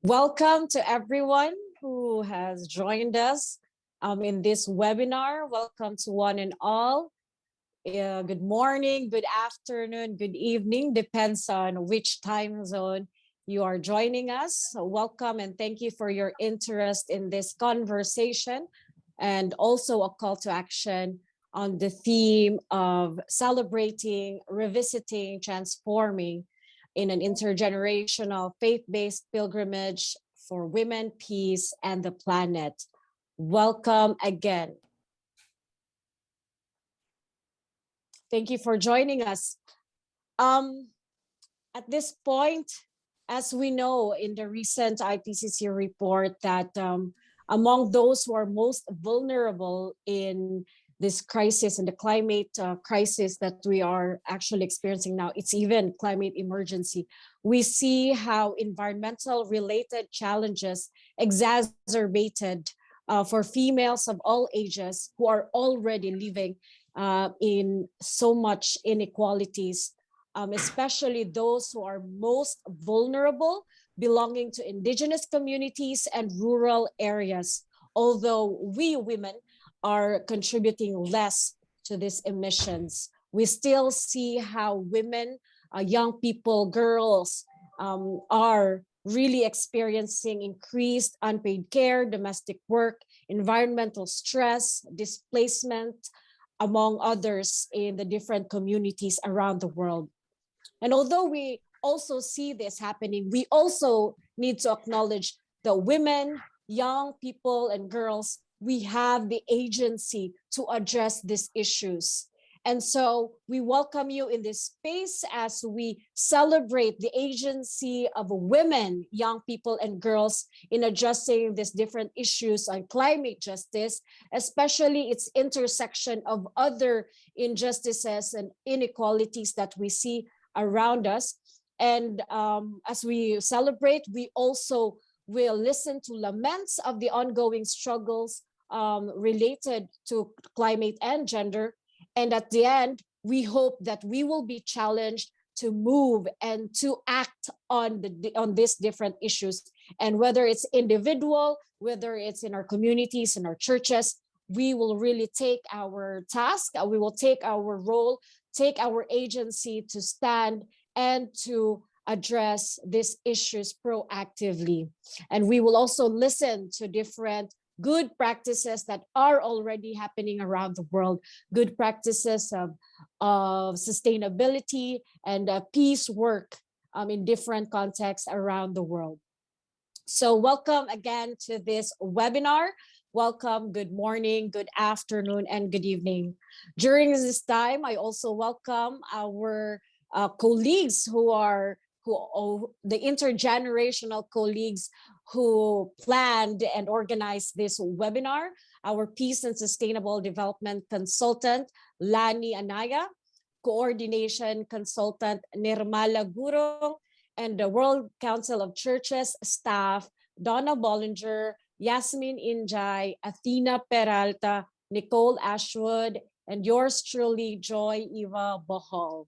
Welcome to everyone who has joined us in this webinar. Welcome to one and all. Good morning, good afternoon, good evening, depends on which time zone you are joining us. So welcome and thank you for your interest in this conversation, and also a call to action on the theme of celebrating, revisiting, transforming in an intergenerational faith-based pilgrimage for women, peace, and the planet. Welcome again. Thank you for joining us. At this point, as we know in the recent IPCC report that among those who are most vulnerable in this crisis and the climate crisis that we are actually experiencing now, it's even climate emergency. We see how environmental related challenges exacerbated for females of all ages who are already living in so much inequalities, especially those who are most vulnerable, belonging to indigenous communities and rural areas. Although we women are contributing less to these emissions, we still see how women, young people, girls are really experiencing increased unpaid care, domestic work, environmental stress, displacement, among others in the different communities around the world. And although we also see this happening, we also need to acknowledge that women, young people, and girls, we have the agency to address these issues. And so we welcome you in this space as we celebrate the agency of women, young people, and girls in addressing these different issues on climate justice, especially its intersection of other injustices and inequalities that we see around us. And as we celebrate, we also will listen to laments of the ongoing struggles related to climate and gender. And at the end, we hope that we will be challenged to move and to act on these different issues. And whether it's individual, whether it's in our communities, in our churches, we will really take our task, we will take our role, take our agency to stand and to address these issues proactively. And we will also listen to different good practices that are already happening around the world, good practices of sustainability and peace work in different contexts around the world. So welcome again to this webinar. Welcome, good morning, good afternoon, and good evening. During this time, I also welcome our colleagues the intergenerational colleagues who planned and organized this webinar, our Peace and Sustainable Development Consultant, Lani Anaya, Coordination Consultant, Nirmala Gurung, and the World Council of Churches staff, Donna Bollinger, Yasmin Injay, Athena Peralta, Nicole Ashwood, and yours truly, Joy Eva Bohol.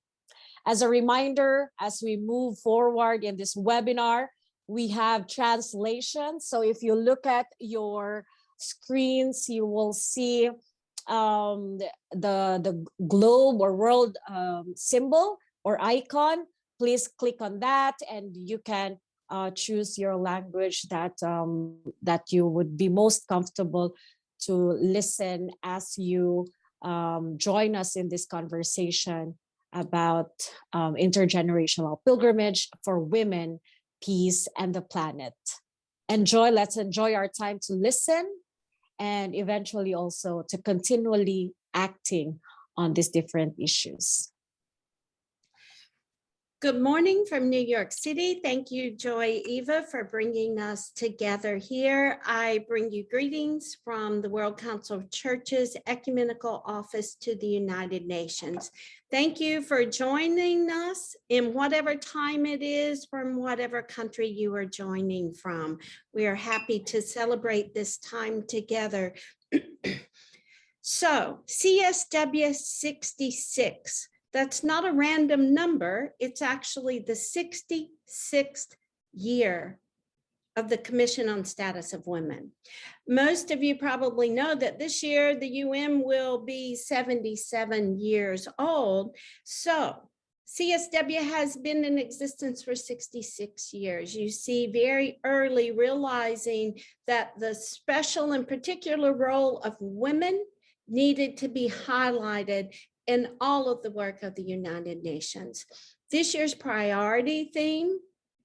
As a reminder, as we move forward in this webinar, we have translation. So if you look at your screens, you will see the globe or world symbol or icon. Please click on that and you can choose your language that you would be most comfortable to listen as you join us in this conversation about intergenerational pilgrimage for women, peace, and the planet. Let's enjoy our time to listen and eventually also to continually acting on these different issues. Good morning from New York City. Thank you, Joy Eva, for bringing us together here. I bring you greetings from the World Council of Churches Ecumenical Office to the United Nations. Thank you for joining us in whatever time it is from whatever country you are joining from. We are happy to celebrate this time together. So, CSW66. That's not a random number. It's actually the 66th year of the Commission on Status of Women. Most of you probably know that this year the UN will be 77 years old. So CSW has been in existence for 66 years. You see, very early realizing that the special and particular role of women needed to be highlighted in all of the work of the United Nations. This year's priority theme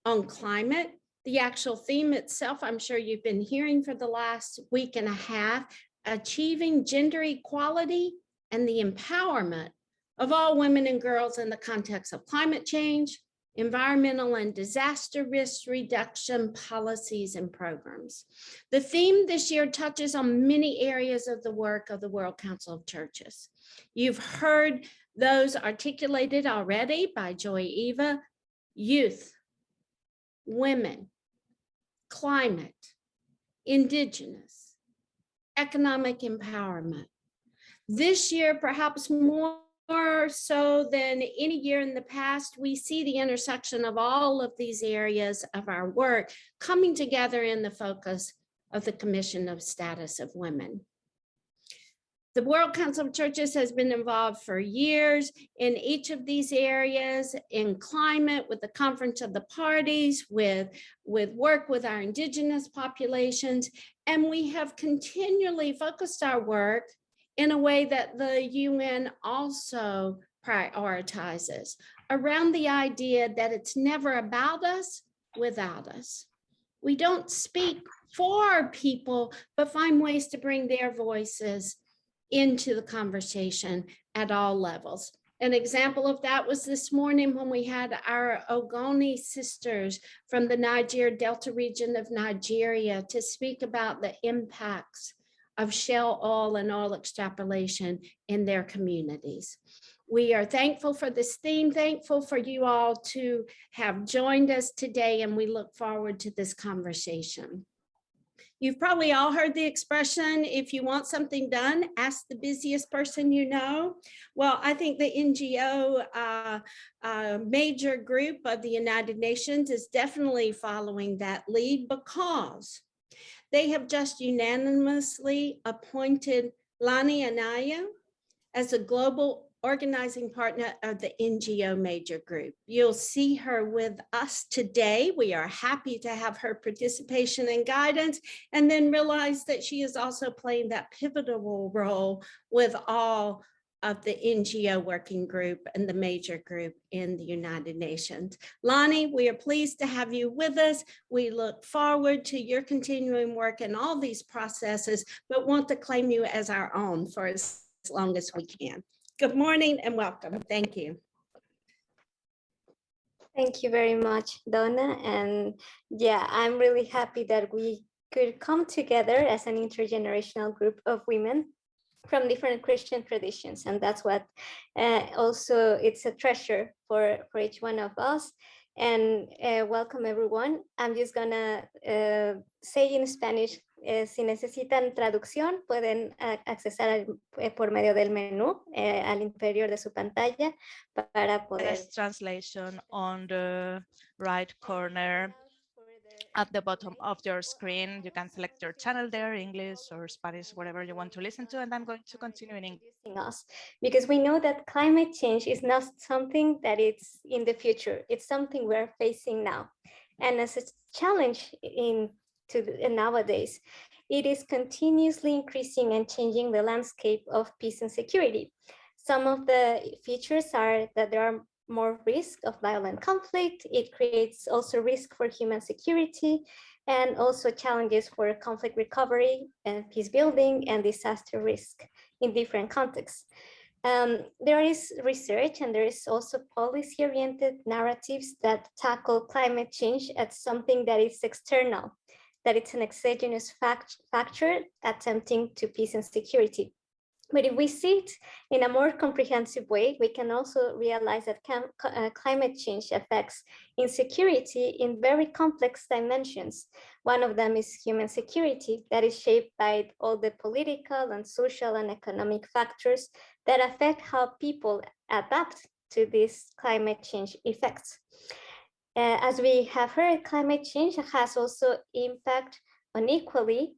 on climate, the actual theme itself, I'm sure you've been hearing for the last week and a half, achieving gender equality and the empowerment of all women and girls in the context of climate change, environmental and disaster risk reduction policies and programs. The theme this year touches on many areas of the work of the World Council of Churches. You've heard those articulated already by Joy Eva: youth, women, climate, indigenous, economic empowerment. This year, perhaps more so than any year in the past, we see the intersection of all of these areas of our work coming together in the focus of the Commission of Status of Women. The World Council of Churches has been involved for years in each of these areas, in climate, with the Conference of the Parties, with work with our indigenous populations, and we have continually focused our work in a way that the UN also prioritizes around the idea that it's never about us without us. We don't speak for people, but find ways to bring their voices into the conversation at all levels. An example of that was this morning when we had our Ogoni sisters from the Niger Delta region of Nigeria to speak about the impacts of shale oil and oil extraction in their communities. We are thankful for this theme, thankful for you all to have joined us today, and we look forward to this conversation. You've probably all heard the expression, if you want something done, ask the busiest person you know. Well, I think the NGO major group of the United Nations is definitely following that lead, because they have just unanimously appointed Lani Anaya as a global organizing partner of the NGO major group. You'll see her with us today. We are happy to have her participation and guidance, and then realize that she is also playing that pivotal role with all of the NGO working group and the major group in the United Nations. Lani, we are pleased to have you with us. We look forward to your continuing work in all these processes, but want to claim you as our own for as long as we can. Good morning and welcome. Thank you. Thank you very much, Donna. And yeah, I'm really happy that we could come together as an intergenerational group of women from different Christian traditions. And that's what also it's a treasure for each one of us. And welcome everyone. I'm just gonna say in Spanish, si necesitan traducción, pueden accesar por medio del menú al inferior de su pantalla para poder. There's translation on the right corner at the bottom of your screen. You can select your channel there, English or Spanish, whatever you want to listen to, and I'm going to continue in English. Us, because we know that climate change is not something that it's in the future, it's something we're facing now. And as a challenge nowadays, it is continuously increasing and changing the landscape of peace and security. Some of the features are that there are more risk of violent conflict. It creates also risk for human security, and also challenges for conflict recovery and peace building and disaster risk in different contexts. There is research and there is also policy-oriented narratives that tackle climate change as something that is external, that it's an exogenous factor attempting to peace and security. But if we see it in a more comprehensive way, we can also realize that climate change affects insecurity in very complex dimensions. One of them is human security that is shaped by all the political and social and economic factors that affect how people adapt to these climate change effects. As we have heard, climate change has also impact unequally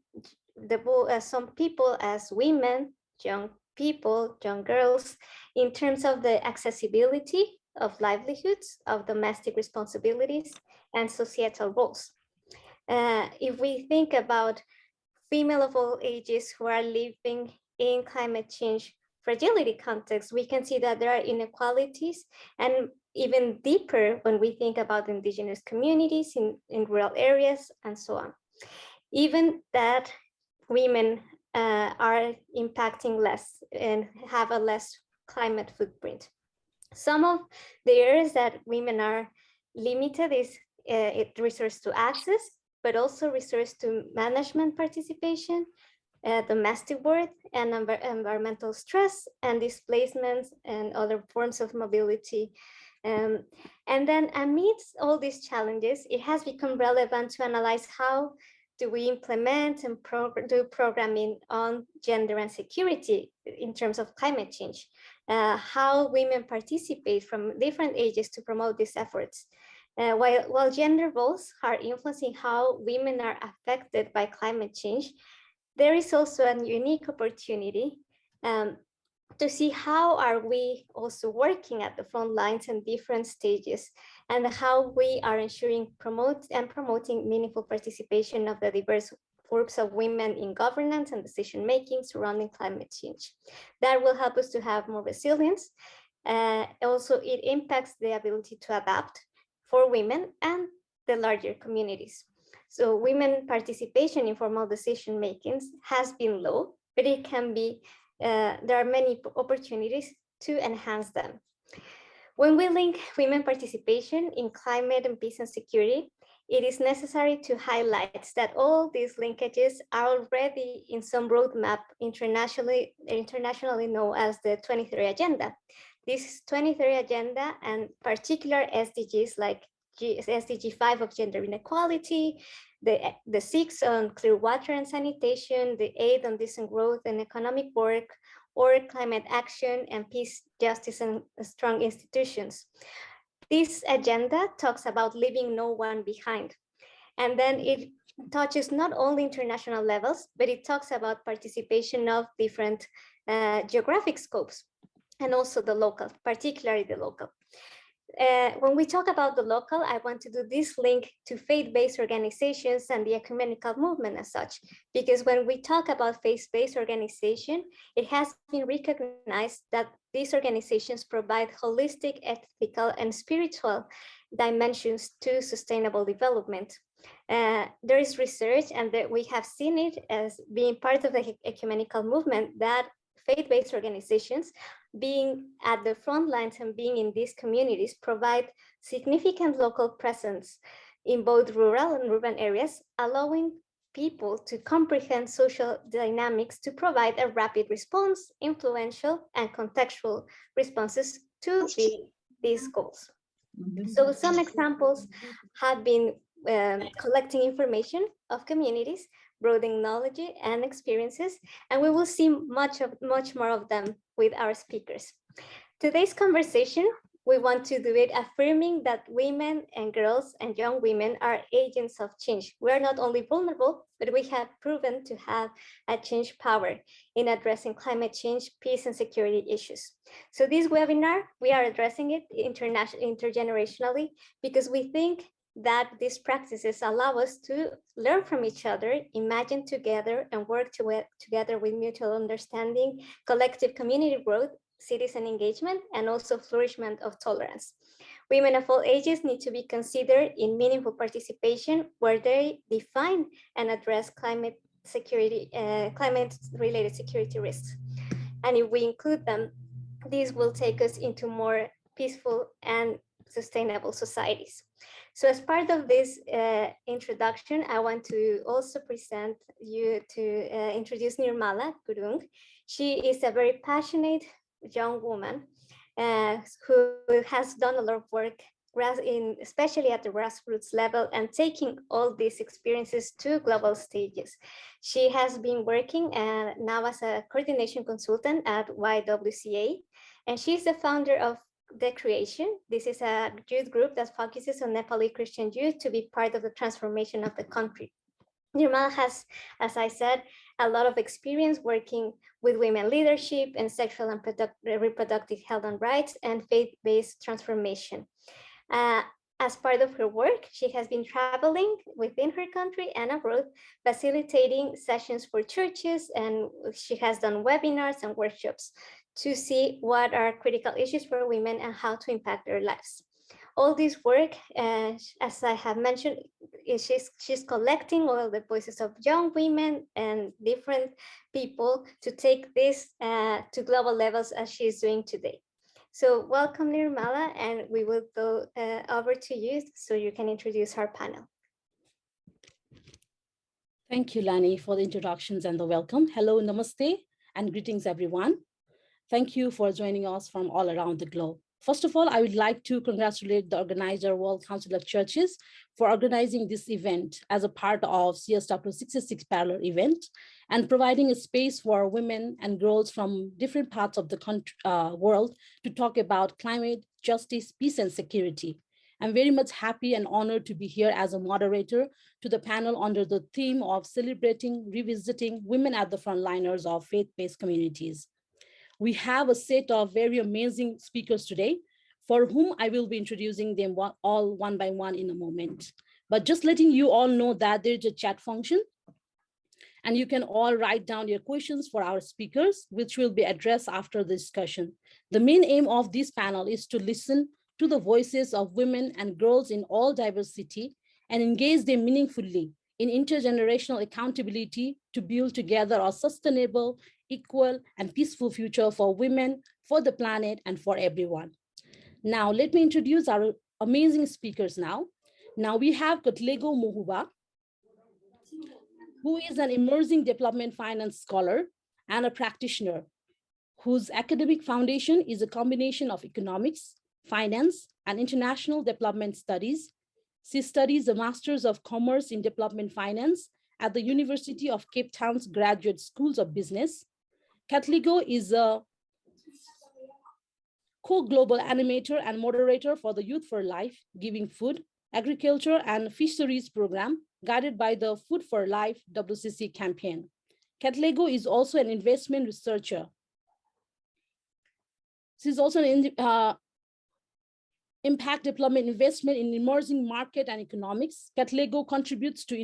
some people as women, young people, young girls, in terms of the accessibility of livelihoods, of domestic responsibilities, and societal roles. If we think about female of all ages who are living in climate change fragility context, we can see that there are inequalities, and even deeper when we think about indigenous communities in rural areas and so on. Even that women are impacting less and have a less climate footprint. Some of the areas that women are limited is it refers to access, but also refers to management participation, domestic work, and environmental stress and displacements and other forms of mobility. And then amidst all these challenges, it has become relevant to analyze how do we implement and do programming on gender and security in terms of climate change, how women participate from different ages to promote these efforts. While gender roles are influencing how women are affected by climate change, there is also a unique opportunity to see how are we also working at the front lines in different stages, and how we are ensuring promoting meaningful participation of the diverse groups of women in governance and decision making surrounding climate change. That will help us to have more resilience. Also, it impacts the ability to adapt for women and the larger communities. So women participation in formal decision makings has been low, but it can be, there are many opportunities to enhance them. When we link women participation in climate and peace and security, it is necessary to highlight that all these linkages are already in some roadmap internationally known as the 2030 Agenda. This 2030 Agenda and particular SDGs like SDG 5 of gender inequality, the 6 on clear water and sanitation, the 8 on decent growth and economic work, or climate action and peace, justice, and strong institutions. This agenda talks about leaving no one behind. And then it touches not only international levels, but it talks about participation of different geographic scopes, and also the local, particularly the local. When we talk about the local, I want to do this link to faith-based organizations and the ecumenical movement as such, because when we talk about faith-based organization, it has been recognized that these organizations provide holistic, ethical, and spiritual dimensions to sustainable development. There is research, and that we have seen it as being part of the ecumenical movement, that faith-based organizations being at the front lines and being in these communities provide significant local presence in both rural and urban areas, allowing people to comprehend social dynamics to provide a rapid response, influential and contextual responses to these goals. So some examples have been collecting information of communities, broadening knowledge and experiences, and we will see much more of them with our speakers. Today's conversation, we want to do it affirming that women and girls and young women are agents of change. We are not only vulnerable, but we have proven to have a change power in addressing climate change, peace, and security issues. So this webinar, we are addressing it intergenerationally, because we think that these practices allow us to learn from each other, imagine together, and work together with mutual understanding, collective community growth, citizen engagement, and also flourishment of tolerance. Women of all ages need to be considered in meaningful participation where they define and address climate related security risks. And if we include them, these will take us into more peaceful and sustainable societies. So as part of this introduction, I want to also present you to introduce Nirmala Gurung. She is a very passionate young woman who has done a lot of work, especially at the grassroots level, and taking all these experiences to global stages. She has been working now as a coordination consultant at YWCA, and she's the founder of The Creation. This is a youth group that focuses on Nepali Christian youth to be part of the transformation of the country. Nirmala has, as I said, a lot of experience working with women leadership and sexual and reproductive health and rights and faith-based transformation. As part of her work, she has been traveling within her country and abroad, facilitating sessions for churches, and she has done webinars and workshops to see what are critical issues for women and how to impact their lives. All this work, as I have mentioned, she's collecting all the voices of young women and different people to take this to global levels as she's doing today. So welcome, Nirmala, and we will go over to you so you can introduce our panel. Thank you, Lani, for the introductions and the welcome. Hello, namaste, and greetings, everyone. Thank you for joining us from all around the globe. First of all, I would like to congratulate the organizer, World Council of Churches, for organizing this event as a part of CSW66 parallel event and providing a space for women and girls from different parts of the world to talk about climate, justice, peace, and security. I'm very much happy and honored to be here as a moderator to the panel under the theme of celebrating, revisiting women at the frontliners of faith-based communities. We have a set of very amazing speakers today for whom I will be introducing them all one by one in a moment. But just letting you all know that there's a chat function and you can all write down your questions for our speakers, which will be addressed after the discussion. The main aim of this panel is to listen to the voices of women and girls in all diversity and engage them meaningfully in intergenerational accountability to build together a sustainable, equal, and peaceful future for women, for the planet, and for everyone. Now, let me introduce our amazing speakers now. Now we have Katlego Mohuba, who is an emerging development finance scholar and a practitioner, whose academic foundation is a combination of economics, finance, and international development studies. She studies a Master's of Commerce in Development Finance at the University of Cape Town's Graduate Schools of Business. Katlego is a co-global animator and moderator for the Youth for Life, Giving Food, Agriculture, and Fisheries program, guided by the Food for Life WCC campaign. Katlego is also an investment researcher. She's also an impact development investment in emerging market and economics. Katlego contributes to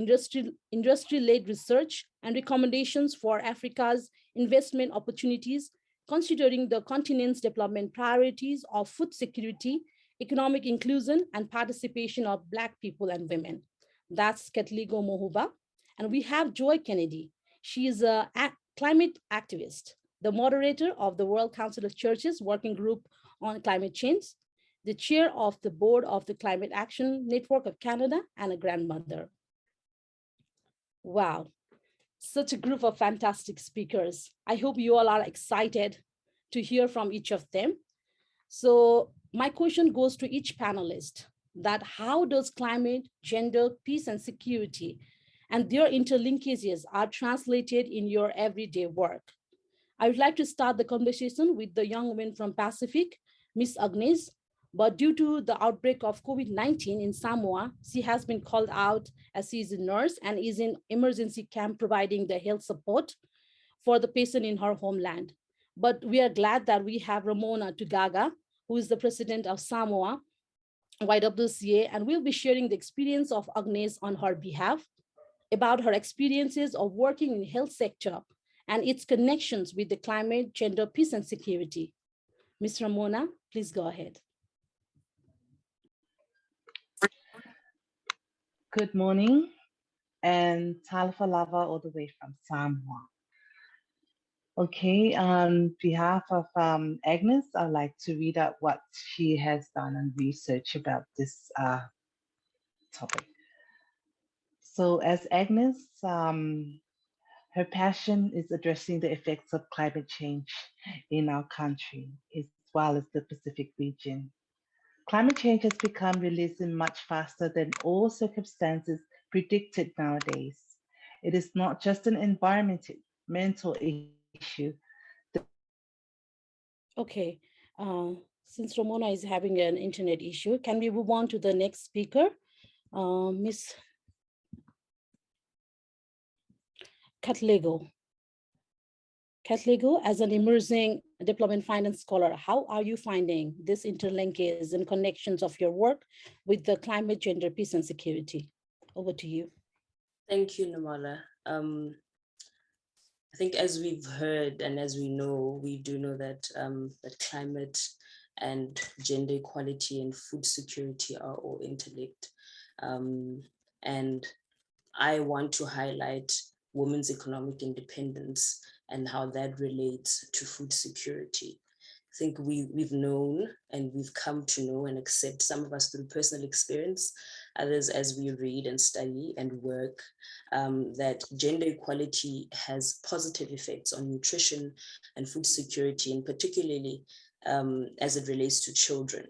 industry-led research and recommendations for Africa's investment opportunities, considering the continent's development priorities of food security, economic inclusion, and participation of Black people and women. That's Katlego Mohuba. And we have Joy Kennedy. She is a climate activist, the moderator of the World Council of Churches Working Group on Climate Change, the chair of the board of the Climate Action Network of Canada, and a grandmother. Wow, such a group of fantastic speakers. I hope you all are excited to hear from each of them. So my question goes to each panelist, that how does climate, gender, peace, and security and their interlinkages are translated in your everyday work? I would like to start the conversation with the young woman from Pacific, Miss Agnes, but due to the outbreak of COVID-19 in Samoa, she has been called out as she is a nurse and is in emergency camp providing the health support for the patient in her homeland. But we are glad that we have Ramona Tugaga, who is the president of Samoa YWCA, and will be sharing the experience of Agnes on her behalf about her experiences of working in the health sector and its connections with the climate, gender, peace, and security. Ms. Ramona, please go ahead. Good morning, and Talofa Lava all the way from Samoa. Okay, on behalf of Agnes, I'd like to read out what she has done and research about this topic. So as Agnes, her passion is addressing the effects of climate change in our country, as well as the Pacific region. Climate change has become realism much faster than all circumstances predicted nowadays. It is not just an environmental issue. Okay, Since Ramona is having an internet issue, can we move on to the next speaker? Miss Katlego. Katlego, as an emerging development finance scholar, how are you finding this interlinkages and connections of your work with the climate, gender, peace, and security? Over to you. Thank you, Nirmala. I think as we've heard and as we know, we do know that that climate and gender equality and food security are all interlinked. And I want to highlight women's economic independence and how that relates to food security. I think we've known and we've come to know and accept, some of us through personal experience, others as we read and study and work, that gender equality has positive effects on nutrition and food security, and particularly as it relates to children.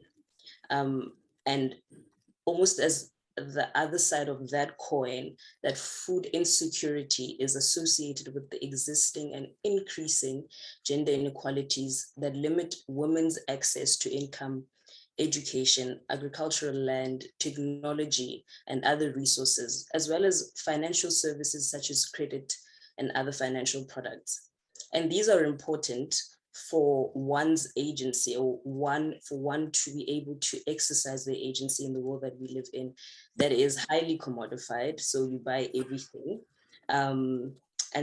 And almost as the other side of that coin, that food insecurity is associated with the existing and increasing gender inequalities that limit women's access to income, education, agricultural land, technology, and other resources, as well as financial services such as credit and other financial products. And these are important for one's agency, or for one to be able to exercise their agency in the world that we live in, that is highly commodified. So you buy everything. And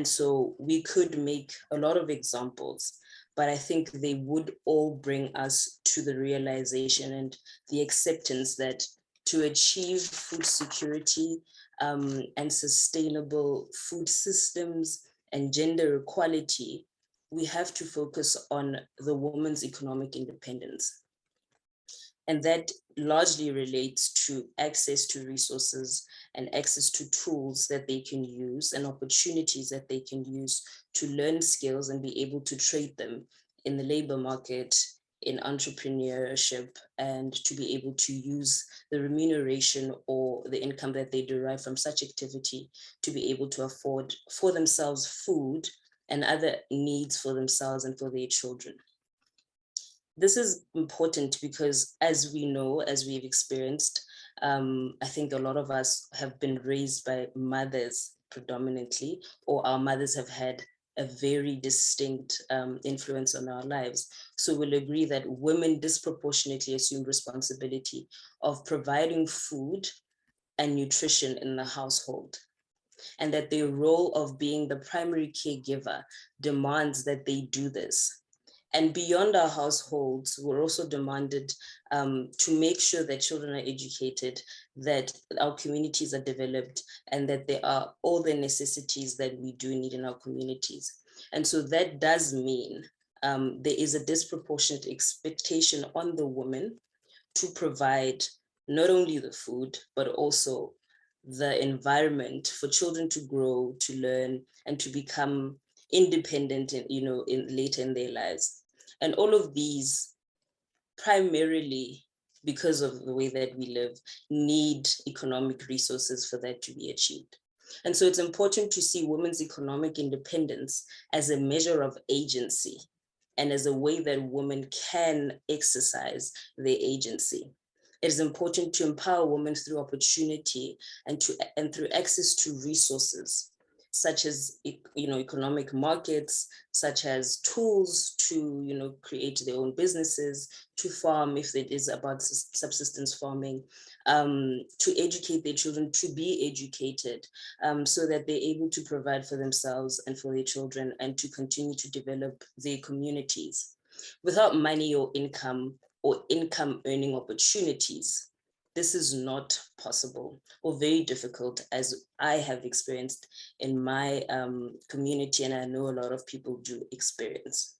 so we could make a lot of examples, but I think they would all bring us to the realization and the acceptance that to achieve food security and sustainable food systems and gender equality, we have to focus on the woman's economic independence. And that largely relates to access to resources and access to tools that they can use and opportunities that they can use to learn skills and be able to trade them in the labor market, in entrepreneurship, and to be able to use the remuneration or the income that they derive from such activity to be able to afford for themselves food and other needs for themselves and for their children. This is important because, as we know, as we've experienced, I think a lot of us have been raised by mothers predominantly, or our mothers have had a very distinct influence on our lives. So we'll agree that women disproportionately assume responsibility of providing food and nutrition in the household, and that their role of being the primary caregiver demands that they do this. And beyond our households, we're also demanded to make sure that children are educated, that our communities are developed, and that there are all the necessities that we do need in our communities. And so that does mean there is a disproportionate expectation on the woman to provide not only the food, but also the environment for children to grow, to learn, and to become independent later in their lives. And all of these, primarily because of the way that we live, need economic resources for that to be achieved. And so it's important to see women's economic independence as a measure of agency and as a way that women can exercise their agency. It is important to empower women through opportunity and through access to resources, such as economic markets, such as tools to create their own businesses, to farm if it is about subsistence farming, to educate their children to be educated, so that they're able to provide for themselves and for their children and to continue to develop their communities. Without money or income earning opportunities, this is not possible, or very difficult, as I have experienced in my community, and I know a lot of people do experience.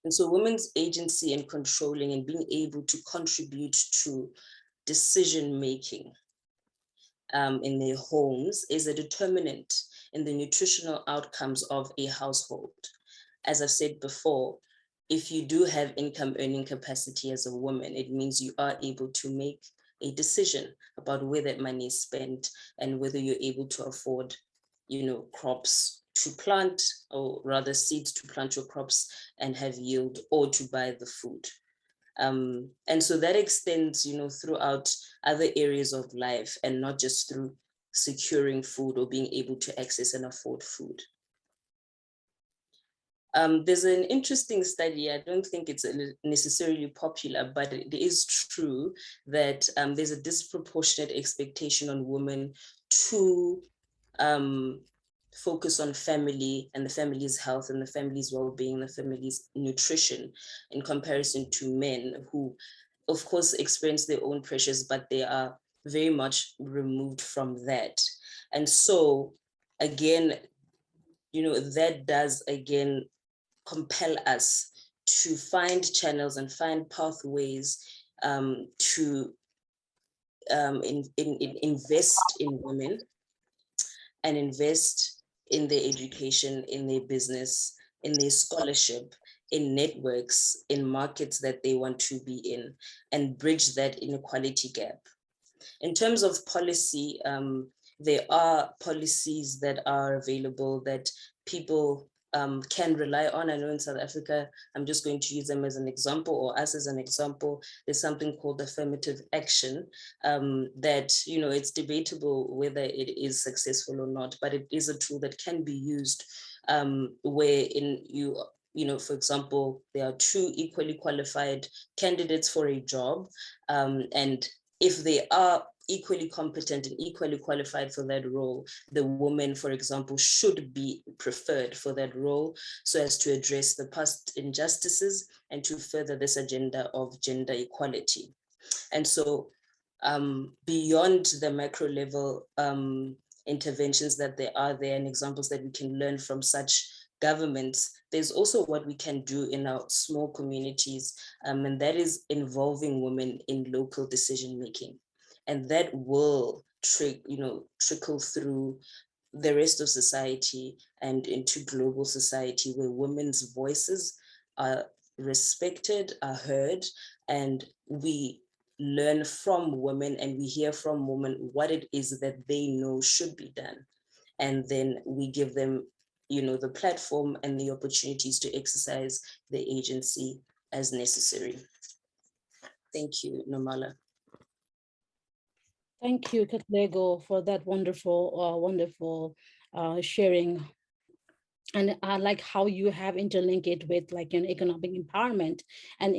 And so women's agency and controlling and being able to contribute to decision-making in their homes is a determinant in the nutritional outcomes of a household. As I've said before, if you do have income earning capacity as a woman, it means you are able to make a decision about where that money is spent and whether you're able to afford, crops to plant, or rather seeds to plant your crops and have yield, or to buy the food. And so that extends, throughout other areas of life, and not just through securing food or being able to access and afford food. There's an interesting study. I don't think it's necessarily popular, but it is true that there's a disproportionate expectation on women to focus on family and the family's health and the family's well-being, the family's nutrition, in comparison to men who, of course, experience their own pressures, but they are very much removed from that. And so, again, that does, again, compel us to find channels and find pathways to invest in women and invest in their education, in their business, in their scholarship, in networks, in markets that they want to be in, and bridge that inequality gap. In terms of policy, there are policies that are available that people can rely on. I know in South Africa, I'm just going to use them as an example, or us as an example. There's something called affirmative action that, it's debatable whether it is successful or not, but it is a tool that can be used wherein for example, there are two equally qualified candidates for a job, and if they are equally competent and equally qualified for that role, the woman, for example, should be preferred for that role so as to address the past injustices and to further this agenda of gender equality. And so beyond the macro level interventions that there are there and examples that we can learn from such governments, there's also what we can do in our small communities, and that is involving women in local decision making. And that will trickle through the rest of society and into global society, where women's voices are respected, are heard, and we learn from women and we hear from women what it is that they know should be done. And then we give them the platform and the opportunities to exercise the agency as necessary. Thank you, Nirmala. Thank you, Katlego, for that wonderful sharing. And I like how you have interlinked it with economic empowerment and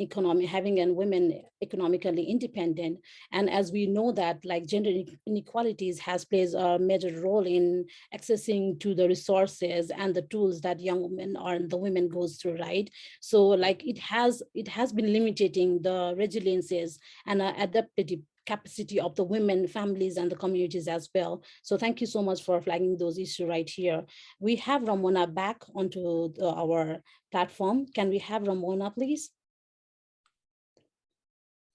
having women economically independent. And as we know that gender inequalities plays a major role in accessing to the resources and the tools that young women or the women goes through, right? So it has been limiting the resiliences and adaptive capacity of the women, families, and the communities as well. So thank you so much for flagging those issues right here. We have Ramona back onto our platform. Can we have Ramona, please?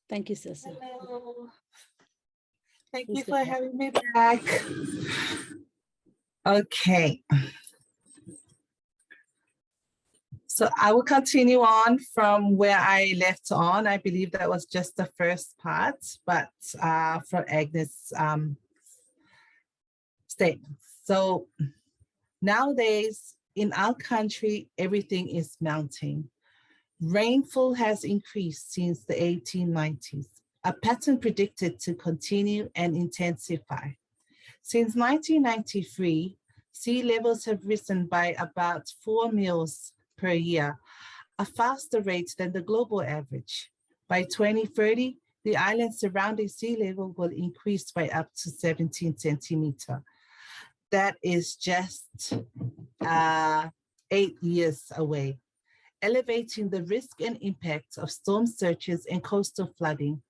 Thank you, Cecil. Hello. Thank you for having me back. Okay. So I will continue on from where I left on. I believe that was just the first part, but from Agnes' statement. So nowadays in our country, everything is mounting. Rainfall has increased since the 1890s, a pattern predicted to continue and intensify. Since 1993, sea levels have risen by about 4 mils per year, a faster rate than the global average. By 2030, the island surrounding sea level will increase by up to 17 centimeters. That is just 8 years away, elevating the risk and impact of storm surges and coastal flooding.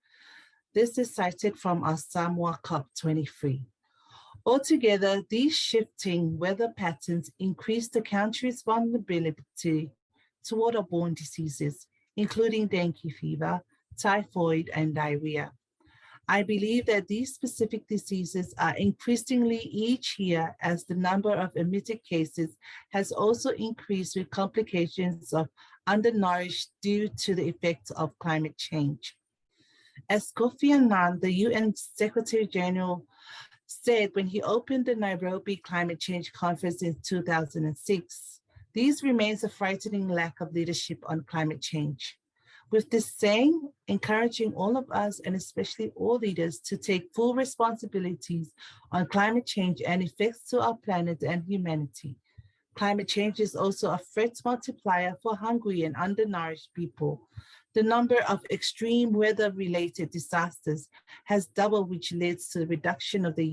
This is cited from our Samoa COP23. Altogether, these shifting weather patterns increase the country's vulnerability to waterborne diseases, including dengue fever, typhoid, and diarrhea. I believe that these specific diseases are increasingly each year as the number of admitted cases has also increased with complications of undernourished due to the effects of climate change. As Kofi Annan, the UN Secretary General, said when he opened the Nairobi Climate Change Conference in 2006, these remains a frightening lack of leadership on climate change. With this saying, encouraging all of us and especially all leaders to take full responsibilities on climate change and effects to our planet and humanity. Climate change is also a threat multiplier for hungry and undernourished people. The number of extreme weather-related disasters has doubled, which leads to the reduction of the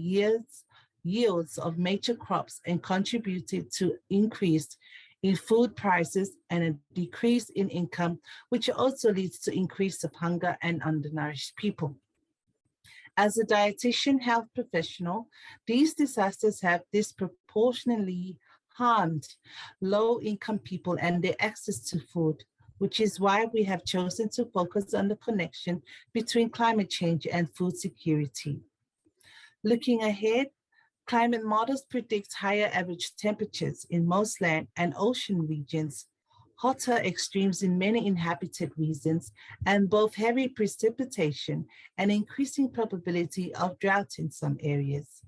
yields of major crops and contributed to increase in food prices and a decrease in income, which also leads to increase of hunger and undernourished people. As a dietitian health professional, these disasters have disproportionately harmed low-income people and their access to food, which is why we have chosen to focus on the connection between climate change and food security. Looking ahead, climate models predict higher average temperatures in most land and ocean regions, hotter extremes in many inhabited regions, and both heavy precipitation and increasing probability of drought in some areas.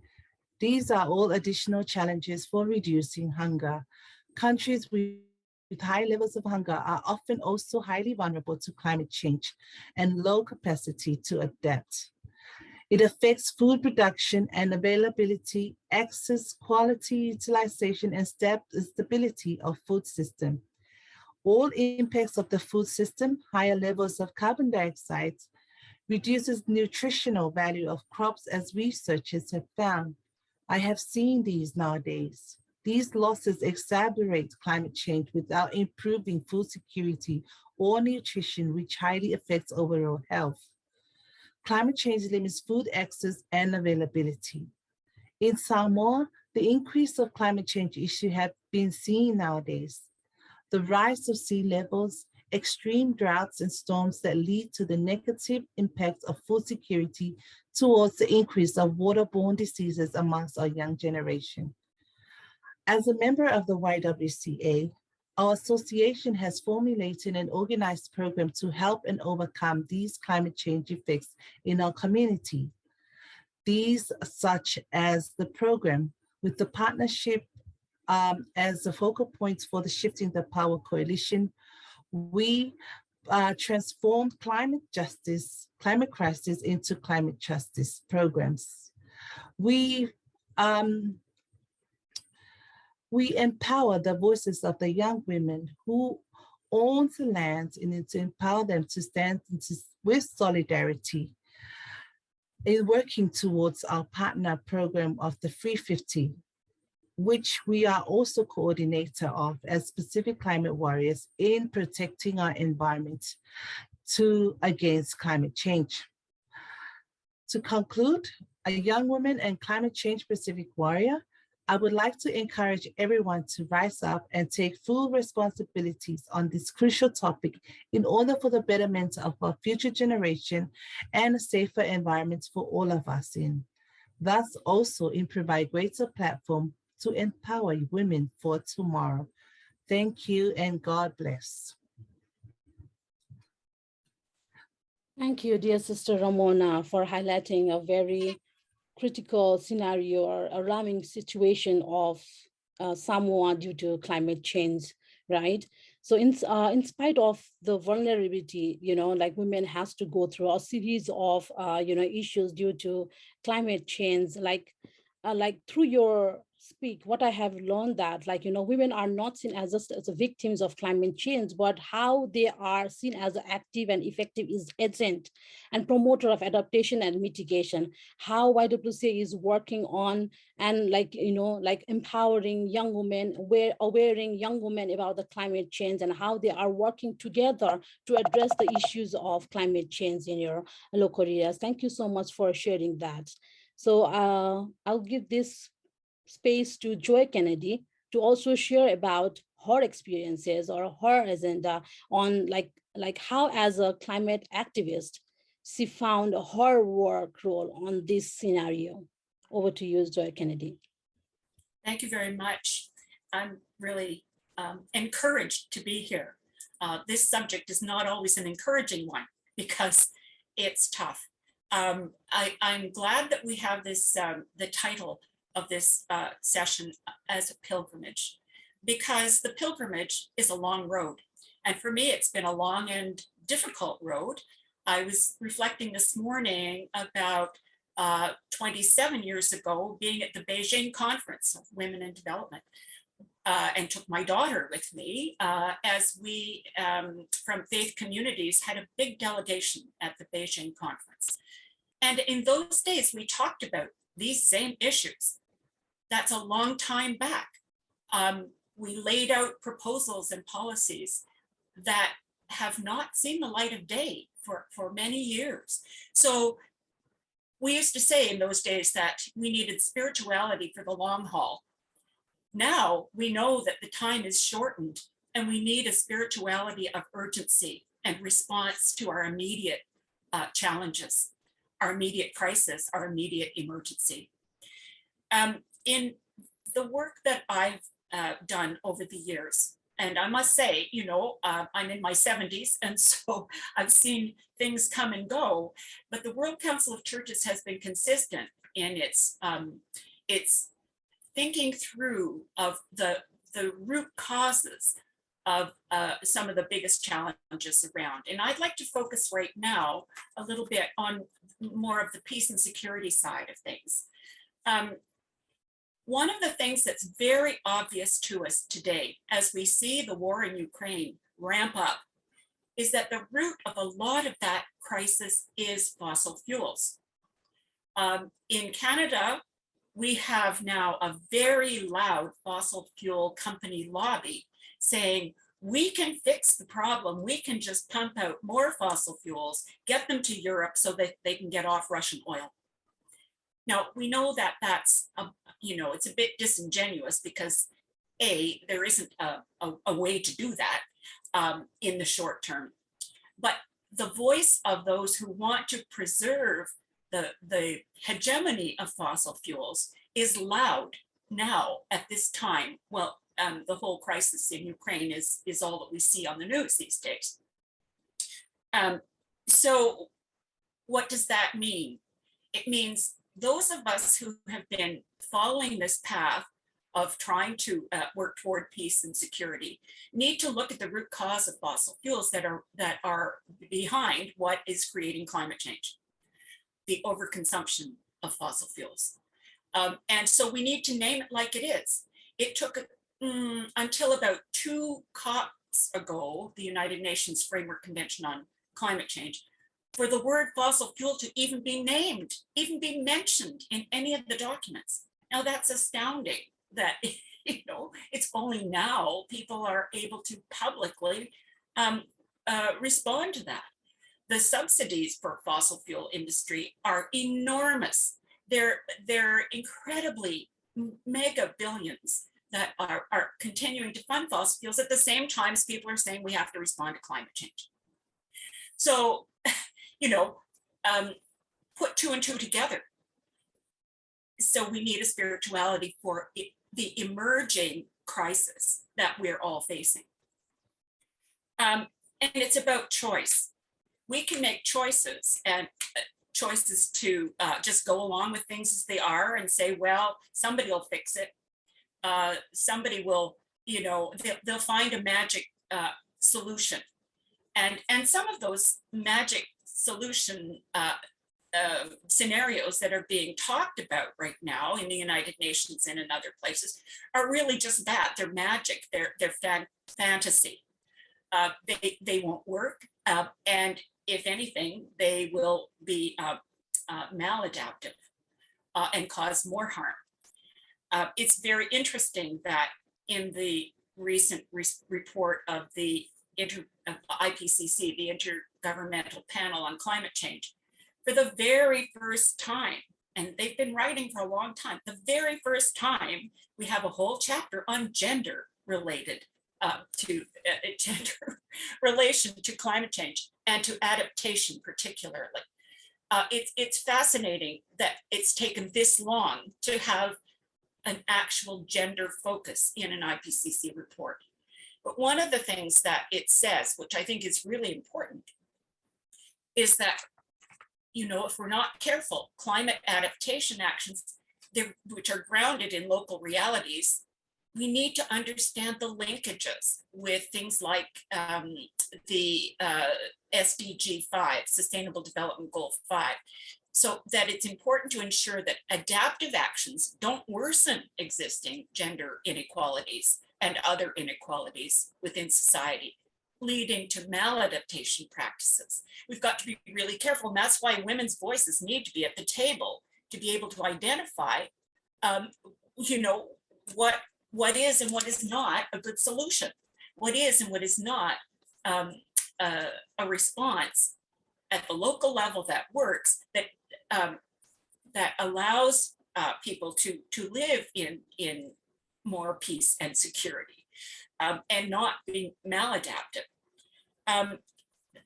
These are all additional challenges for reducing hunger. Countries with high levels of hunger are often also highly vulnerable to climate change and low capacity to adapt. It affects food production and availability, access, quality, utilization, and stability of food system. All impacts of the food system, higher levels of carbon dioxide, reduces nutritional value of crops as researchers have found. I have seen these nowadays. These losses exacerbate climate change without improving food security or nutrition, which highly affects overall health. Climate change limits food access and availability. In Samoa, the increase of climate change issue have been seen nowadays. The rise of sea levels, extreme droughts and storms that lead to the negative impact of food security towards the increase of waterborne diseases amongst our young generation. As a member of the YWCA, our association has formulated an organized program to help and overcome these climate change effects in our community. These such as the program with the partnership as the focal points for the Shifting the Power Coalition. We transformed climate crisis into climate justice programs. We empower the voices of the young women who own the land and to empower them to stand with solidarity in working towards our partner program of the 350, which we are also coordinator of as specific climate warriors in protecting our environment against climate change. To conclude, a young woman and climate change specific warrior, I would like to encourage everyone to rise up and take full responsibilities on this crucial topic in order for the betterment of our future generation and a safer environment for all of us in. Thus also provide greater platform to empower women for tomorrow. Thank you and God bless. Thank you, dear Sister Ramona, for highlighting a very critical scenario or alarming situation of Samoa due to climate change, right? So in spite of the vulnerability, like women has to go through a series of, issues due to climate change, like through your speak, what I have learned that women are not seen as just as victims of climate change, but how they are seen as an active and effective agent and promoter of adaptation and mitigation. How YWCA is working on and empowering young women, awareing young women about the climate change and how they are working together to address the issues of climate change in your local areas. Thank you so much for sharing that. So I'll give this space to Joy Kennedy to also share about her experiences or her agenda on how as a climate activist, she found her work role on this scenario. Over to you, Joy Kennedy. Thank you very much. I'm really encouraged to be here. This subject is not always an encouraging one because it's tough. I'm glad that we have this, the title of this session as a pilgrimage, because the pilgrimage is a long road. And for me, it's been a long and difficult road. I was reflecting this morning about 27 years ago being at the Beijing Conference of Women in Development, and took my daughter with me as we, from faith communities, had a big delegation at the Beijing Conference. And in those days, we talked about these same issues. That's a long time back. We laid out proposals and policies that have not seen the light of day for many years. So we used to say in those days that we needed spirituality for the long haul. Now we know that the time is shortened and we need a spirituality of urgency and response to our immediate challenges, our immediate crisis, our immediate emergency. In the work that I've done over the years, and I must say, you know, I'm in my 70s, and so I've seen things come and go, but the World Council of Churches has been consistent in its thinking through of the root causes of some of the biggest challenges around. And I'd like to focus right now a little bit on more of the peace and security side of things. One of the things that's very obvious to us today, as we see the war in Ukraine ramp up, is that the root of a lot of that crisis is fossil fuels. In Canada, we have now a very loud fossil fuel company lobby saying, we can fix the problem. We can just pump out more fossil fuels, get them to Europe so that they can get off Russian oil. Now, we know that that's, you know, it's a bit disingenuous because there isn't a way to do that in the short term. But the voice of those who want to preserve the hegemony of fossil fuels is loud now at this time. Well, the whole crisis in Ukraine is all that we see on the news these days. So what does that mean? It means those of us who have been following this path of trying to work toward peace and security need to look at the root cause of fossil fuels that are behind what is creating climate change, the overconsumption of fossil fuels. And so we need to name it like it is. It took until about 2 COPs ago, the United Nations Framework Convention on Climate Change, for the word fossil fuel to even be named, even be mentioned in any of the documents. Now that's astounding that, you know, it's only now people are able to publicly respond to that. The subsidies for fossil fuel industry are enormous. They're incredibly mega billions that are continuing to fund fossil fuels at the same time as people are saying we have to respond to climate change. So, you know, put 2 and 2 together. So we need a spirituality for the emerging crisis that we're all facing. And it's about choice. We can make choices, and choices to just go along with things as they are and say, well, somebody will fix it. Somebody will, you know, they'll find a magic solution. And some of those magic solution scenarios that are being talked about right now in the United Nations and in other places are really just that. They're magic, they're fantasy. They won't work. And if anything, they will be maladaptive and cause more harm. It's very interesting that in the recent report of the IPCC, the Intergovernmental Panel on Climate Change, for the very first time, and they've been writing for a long time, the very first time we have a whole chapter on gender related to gender relation to climate change and to adaptation particularly. It's fascinating that it's taken this long to have an actual gender focus in an IPCC report. But one of the things that it says, which I think is really important, is that, you know, if we're not careful, climate adaptation actions, which are grounded in local realities, we need to understand the linkages with things like the SDG 5, Sustainable Development Goal 5, so that it's important to ensure that adaptive actions don't worsen existing gender inequalities and other inequalities within society, leading to maladaptation practices. We've got to be really careful, and that's why women's voices need to be at the table to be able to identify, what is and what is not a good solution, what is and what is not a response at the local level that works, that allows people to live in more peace and security, and not being maladaptive.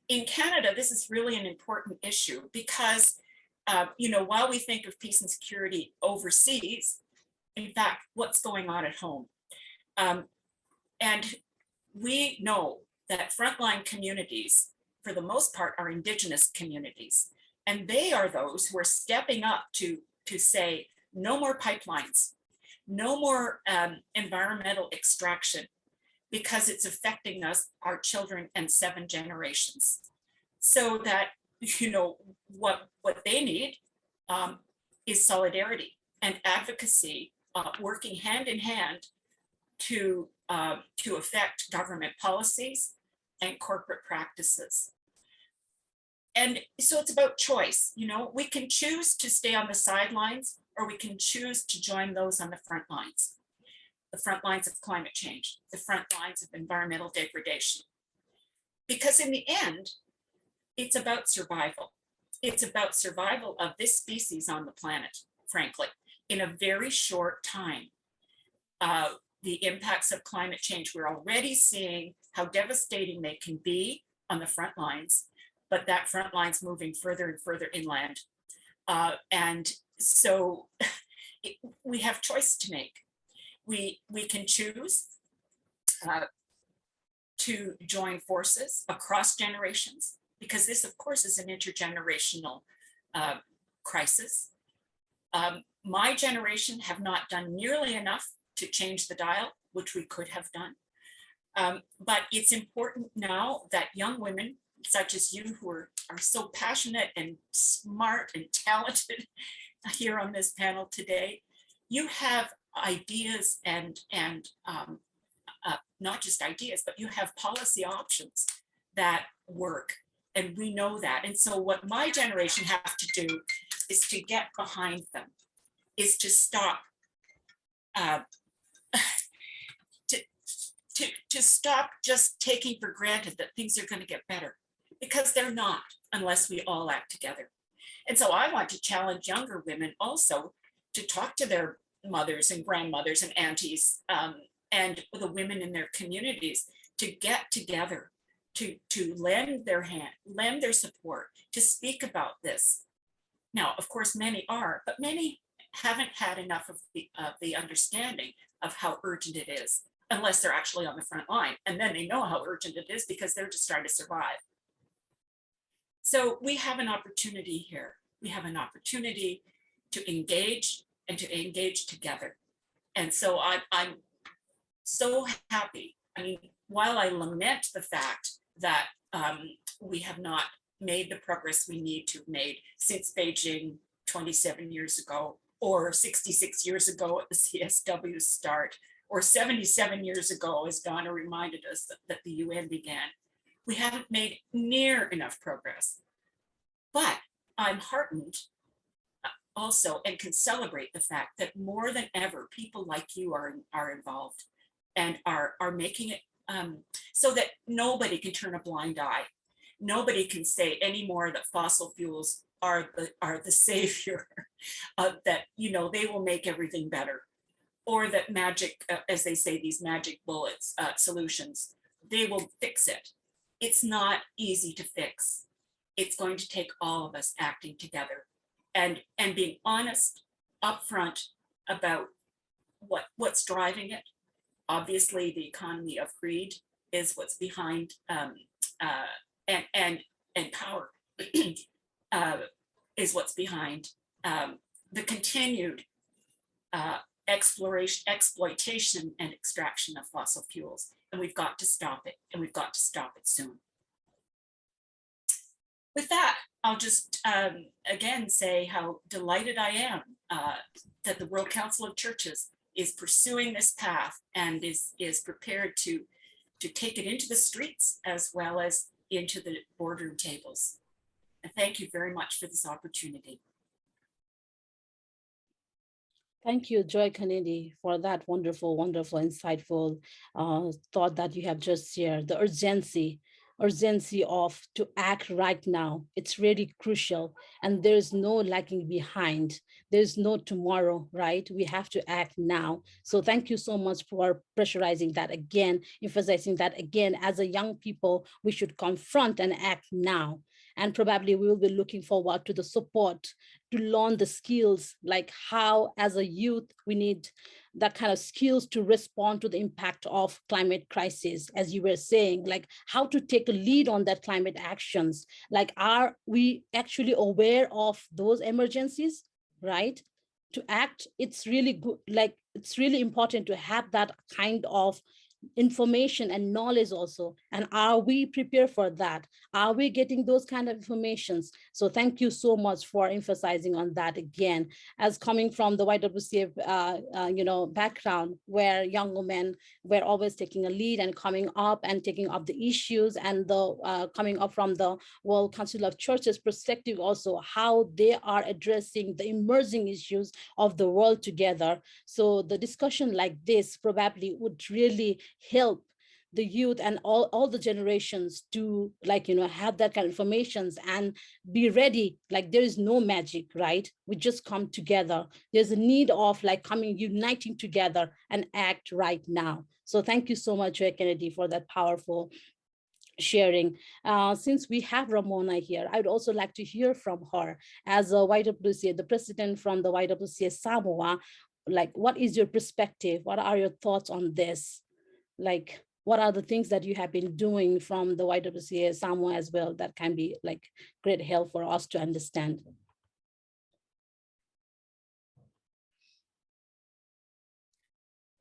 In Canada, this is really an important issue because, while we think of peace and security overseas, in fact, what's going on at home? And we know that frontline communities, for the most part, are Indigenous communities. And they are those who are stepping up to say, no more pipelines, no more environmental extraction, because it's affecting us, our children, and 7 generations. So that, what they need is solidarity and advocacy, working hand in hand to affect government policies and corporate practices. And so it's about choice. We can choose to stay on the sidelines, or we can choose to join those on the front lines of climate change, the front lines of environmental degradation. Because in the end, it's about survival. It's about survival of this species on the planet, frankly, in a very short time. The impacts of climate change, we're already seeing how devastating they can be on the front lines, but that front line's moving further and further inland. And so we have choice to make. We can choose to join forces across generations, because this, of course, is an intergenerational crisis. My generation have not done nearly enough to change the dial, which we could have done. But it's important now that young women such as you, who are so passionate and smart and talented here on this panel today, you have ideas and not just ideas, but you have policy options that work. And we know that. And so what my generation have to do is to get behind them, is to stop, to stop just taking for granted that things are going to get better, because they're not unless we all act together. And so I want to challenge younger women also to talk to their mothers and grandmothers and aunties and the women in their communities to get together, to lend their hand, lend their support, to speak about this. Now, of course, many are, but many haven't had enough of the understanding of how urgent it is, unless they're actually on the front line. And then they know how urgent it is because they're just trying to survive. So we have an opportunity here. We have an opportunity to engage and to engage together. And so I'm so happy. I mean, while I lament the fact that we have not made the progress we need to have made since Beijing 27 years ago, or 66 years ago at the CSW start, or 77 years ago, as Donna reminded us, that the UN began. We haven't made near enough progress. But I'm heartened also, and can celebrate the fact that more than ever, people like you are involved and are making it so that nobody can turn a blind eye. Nobody can say anymore that fossil fuels are the savior, that they will make everything better, or that magic, as they say, these magic bullets, solutions, they will fix it. It's not easy to fix. It's going to take all of us acting together and being honest upfront about what's driving it. Obviously, the economy of greed is what's behind, and power is what's behind the continued exploitation and extraction of fossil fuels. And we've got to stop it, and we've got to stop it soon. With that, I'll just again say how delighted I am that the World Council of Churches is pursuing this path and is prepared to take it into the streets as well as into the boardroom tables. And thank you very much for this opportunity. Thank you, Joy Kennedy, for that wonderful, wonderful, insightful thought that you have just shared. The urgency of to act right now. It's really crucial, and there's no lagging behind. There's no tomorrow, right? We have to act now. So thank you so much for pressurizing that again, emphasizing that again. As a young people, we should confront and act now. And probably we will be looking forward to the support to learn the skills, like how as a youth, we need that kind of skills to respond to the impact of climate crisis, as you were saying, like how to take a lead on that climate actions. Like, are we actually aware of those emergencies, right? To act, it's really good, like it's really important to have that kind of information and knowledge also. And are we prepared for that? Are we getting those kind of informations? So thank you so much for emphasizing on that again, as coming from the YWCA background, where young women were always taking a lead and coming up and taking up the issues, and the coming up from the World Council of Churches perspective also, how they are addressing the emerging issues of the world together. So the discussion like this probably would really help the youth and all the generations to, like, have that kind of informations and be ready. Like, there is no magic, right? We just come together. There's a need of like uniting together and act right now. So thank you so much, Joy Kennedy, for that powerful sharing. Since we have Ramona here, I'd also like to hear from her as a YWCA, the president from the YWCA Samoa. Like, what is your perspective? What are your thoughts on this? Like, what are the things that you have been doing from the YWCA Samoa as well that can be like great help for us to understand?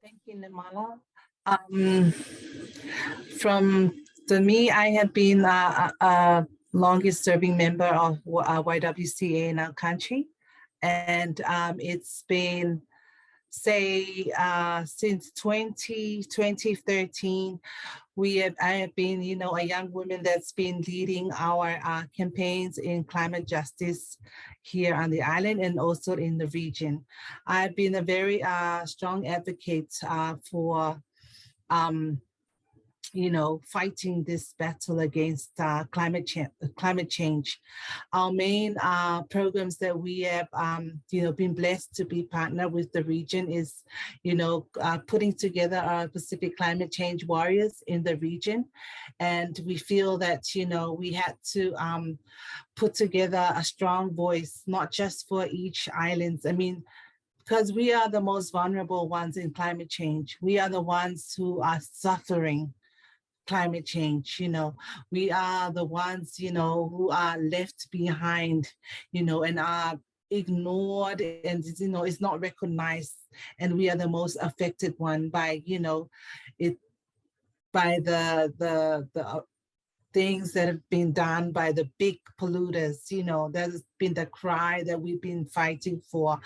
Thank you, Nirmala. Me, I have been a longest serving member of YWCA in our country. And it's been, say, since 2013, I have been, a young woman that's been leading our campaigns in climate justice here on the island and also in the region. I've been a very strong advocate for fighting this battle against climate change. Our main programs that we have, been blessed to be partnered with the region is, putting together our Pacific climate change warriors in the region. And we feel that, we had to put together a strong voice, not just for each island. I mean, because we are the most vulnerable ones in climate change. We are the ones who are suffering climate change. We are the ones, who are left behind, and are ignored, and it's not recognized. And we are the most affected one by, by the things that have been done by the big polluters. There's been the cry that we've been fighting for,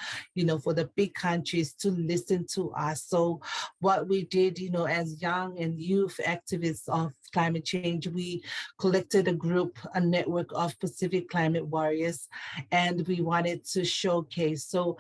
for the big countries to listen to us. So what we did, as young and youth activists of climate change, we collected a network of Pacific climate warriors, and we wanted to showcase. So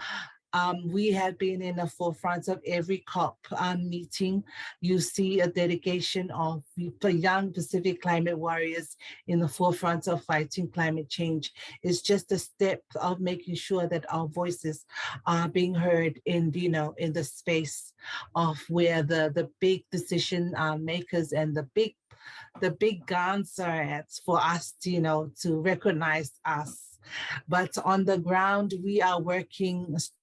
we have been in the forefront of every COP meeting. You see a dedication of young Pacific climate warriors in the forefront of fighting climate change. It's just a step of making sure that our voices are being heard in, in the space of where the big decision makers and the big guns are at, for us, to recognize us. But on the ground, we are working strong.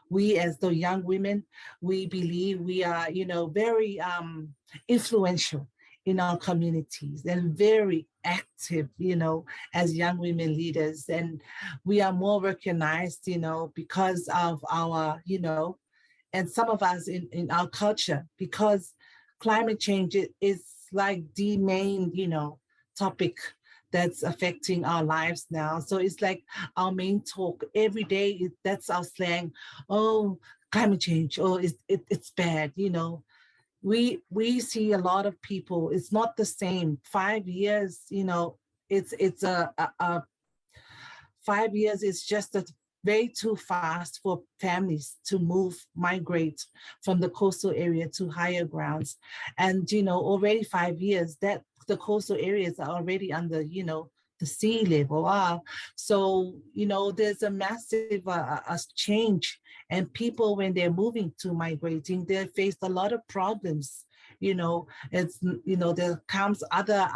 We as the young women, we believe we are, very influential in our communities, and very active, as young women leaders, and we are more recognized, because of our, and some of us in our culture, because climate change is like the main, topic that's affecting our lives now. So it's like our main talk every day. That's our slang. Oh, climate change. Oh, it's bad. We see a lot of people. It's not the same. 5 years. It's a 5 years is just a way too fast for families to migrate from the coastal area to higher grounds. And, already 5 years that the coastal areas are already under, the sea level. So, there's a massive change, and people, when they're moving to migrating, they face a lot of problems. There comes other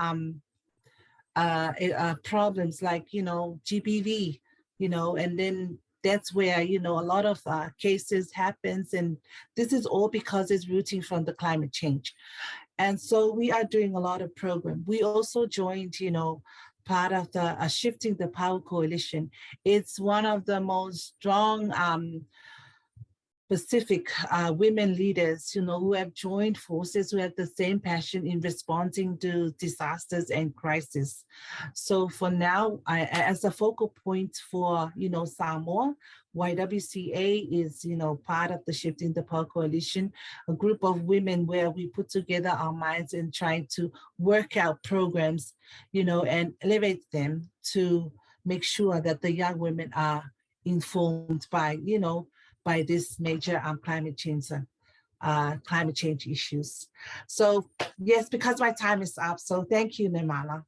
problems like, GBV, and then that's where, a lot of cases happens. And this is all because it's rooting from the climate change. And so we are doing a lot of program. We also joined, part of the Shifting the Power Coalition. It's one of the most strong Pacific women leaders, who have joined forces, who have the same passion in responding to disasters and crisis. So for now, as a focal point for, Samoa, YWCA is, part of the Shifting the Power Coalition, a group of women where we put together our minds and trying to work out programs, and elevate them to make sure that the young women are informed by, by this major climate change issues. So yes, because my time is up. So thank you, Nirmala.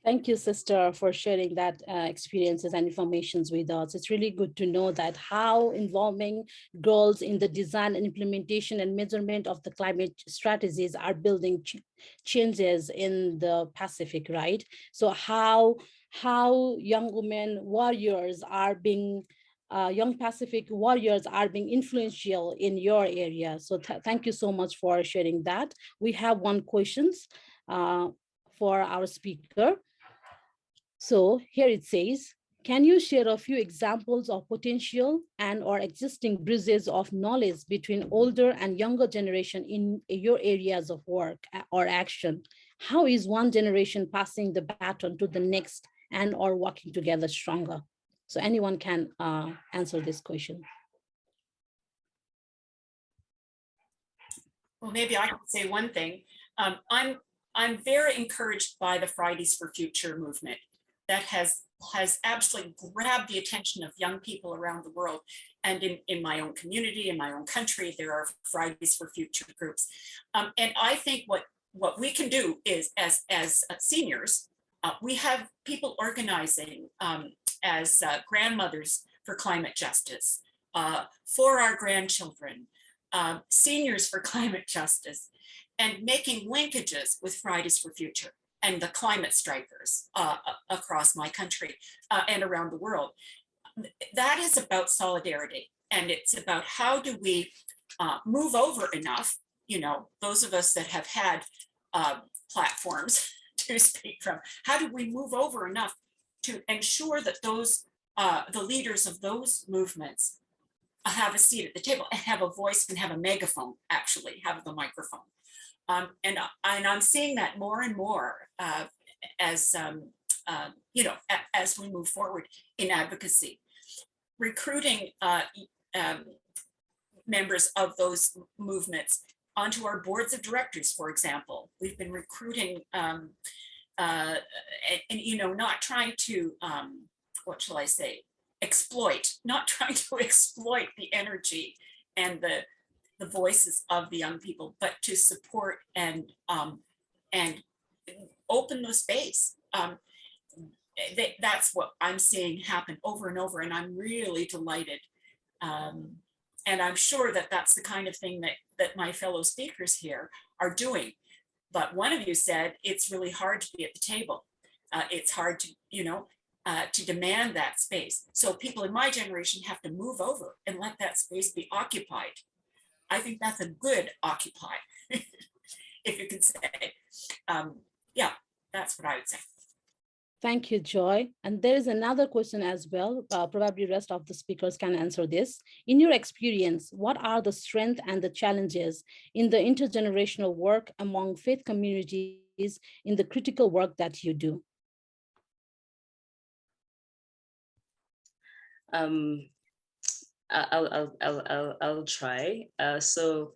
Thank you, sister, for sharing that experiences and informations with us. It's really good to know that how involving girls in the design and implementation and measurement of the climate strategies are building changes in the Pacific, right? So how young women warriors are being young Pacific warriors are being influential in your area. So thank you so much for sharing that. We have one questions for our speaker. So here it says, can you share a few examples of potential and or existing bridges of knowledge between older and younger generation in your areas of work or action? How is one generation passing the baton to the next and or working together stronger? So anyone can answer this question. Well, maybe I can say one thing. I'm very encouraged by the Fridays for Future movement that has absolutely grabbed the attention of young people around the world. And in my own community, in my own country, there are Fridays for Future groups. And I think what we can do is, as seniors, we have people organizing as grandmothers for climate justice, for our grandchildren, seniors for climate justice, and making linkages with Fridays for Future and the climate strikers across my country and around the world. That is about solidarity. And it's about how do we move over enough, those of us that have had platforms to speak from, how do we move over enough to ensure that those, the leaders of those movements have a seat at the table and have a voice and have a megaphone, actually have the microphone. And I'm seeing that more and more as we move forward in advocacy. Recruiting members of those movements onto our boards of directors, for example. We've been recruiting and not trying to, what shall I say, not trying to exploit the energy and the voices of the young people, but to support and open the space. That's what I'm seeing happen over and over, and I'm really delighted. And I'm sure that that's the kind of thing that my fellow speakers here are doing. But one of you said it's really hard to be at the table. It's hard to demand that space. So people in my generation have to move over and let that space be occupied. I think that's a good occupy, if you can say. Yeah, that's what I would say. Thank you, Joy. And there is another question as well. Probably rest of the speakers can answer this. In your experience, what are the strengths and the challenges in the intergenerational work among faith communities in the critical work that you do? I'll try. So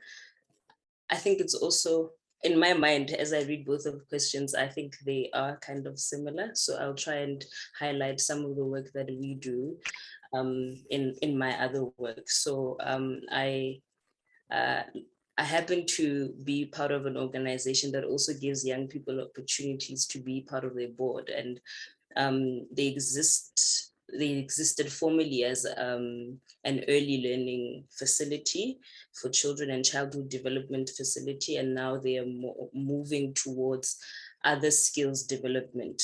I think it's also, in my mind, as I read both of the questions, I think they are kind of similar. So I'll try and highlight some of the work that we do in my other work. So I happen to be part of an organization that also gives young people opportunities to be part of their board, and they existed formerly as an early learning facility for children and childhood development facility, and now they are moving towards other skills development,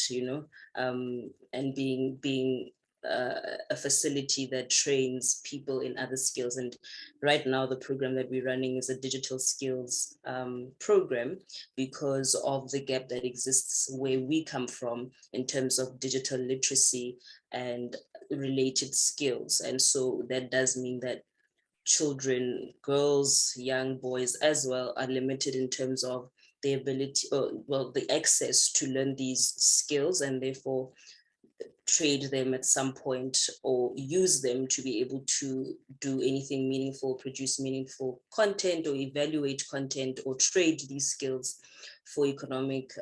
and being a facility that trains people in other skills. And right now, the program that we're running is a digital skills program because of the gap that exists where we come from in terms of digital literacy and related skills. And so that does mean that children, girls, young boys as well, are limited in terms of the ability, the access to learn these skills, and therefore trade them at some point or use them to be able to do anything meaningful, produce meaningful content or evaluate content or trade these skills for economic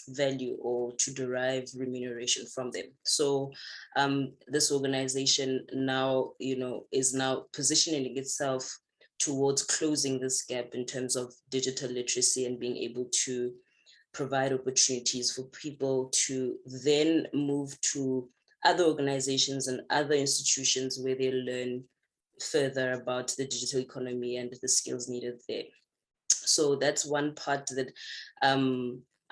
value or to derive remuneration from them. So this organization now, is now positioning itself towards closing this gap in terms of digital literacy and being able to provide opportunities for people to then move to other organizations and other institutions where they learn further about the digital economy and the skills needed there. So that's one part that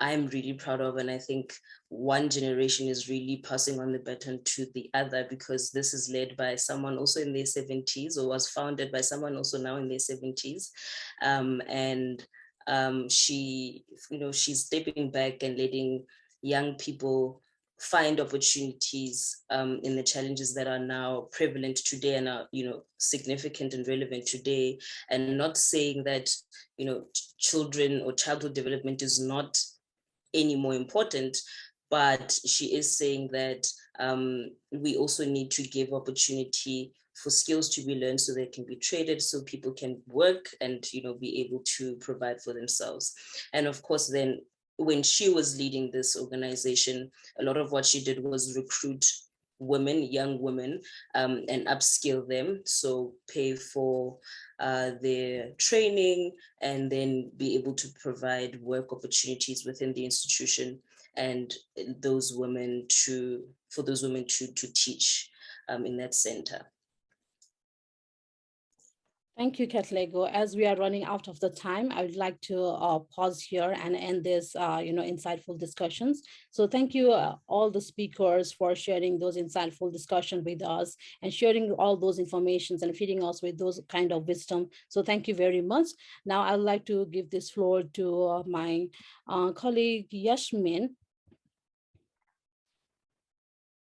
I'm really proud of. And I think one generation is really passing on the baton to the other, because this is led by someone also in their 70s, or was founded by someone also now in their 70s. She's stepping back and letting young people find opportunities in the challenges that are now prevalent today and are, significant and relevant today, and not saying that, children or childhood development is not any more important, but she is saying that we also need to give opportunity for skills to be learned so they can be traded, so people can work and be able to provide for themselves. And of course, then when she was leading this organization, a lot of what she did was recruit women, young women, and upskill them. So pay for their training and then be able to provide work opportunities within the institution, and for those women to teach in that center. Thank you, Katlego. As we are running out of the time, I would like to pause here and end this, insightful discussions. So thank you all the speakers for sharing those insightful discussions with us and sharing all those informations and feeding us with those kind of wisdom. So thank you very much. Now I'd like to give this floor to my colleague, Yasmin.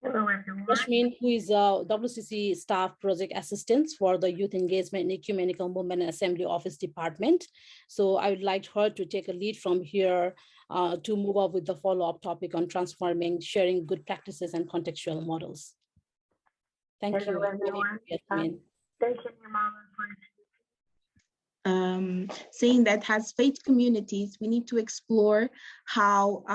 Hello, everyone. Yasmin, who is a WCC staff project assistant for the Youth Engagement and Ecumenical Movement and Assembly Office Department. So I would like her to take a lead from here to move up with the follow-up topic on transforming, sharing good practices and contextual models. Thank you, everyone. Yasmin. Thank you, Nirmala, for saying that as faith communities, we need to explore how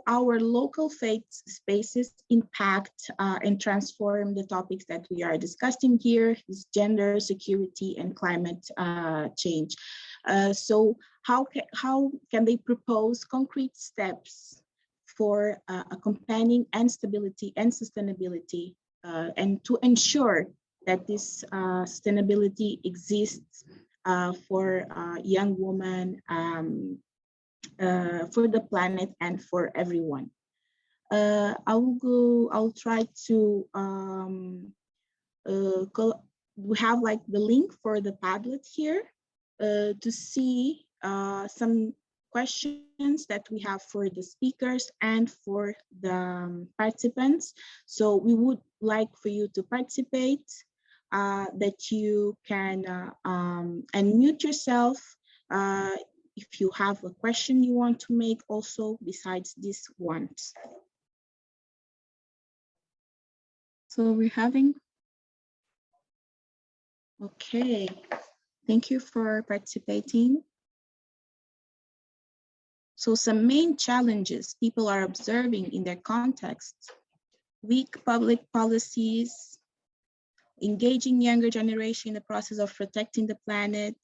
our local faith spaces impact and transform the topics that we are discussing here, is gender, security, and climate change. So how can they propose concrete steps for accompanying and stability and sustainability, and to ensure that this sustainability exists for young women, for the planet, and for everyone. I'll try to, we have like the link for the Padlet here to see some questions that we have for the speakers and for the participants. So we would like for you to participate, that you can unmute yourself if you have a question you want to make also besides this one. So we're having, okay, thank you for participating. So some main challenges people are observing in their context: weak public policies, engaging younger generation in the process of protecting the planet,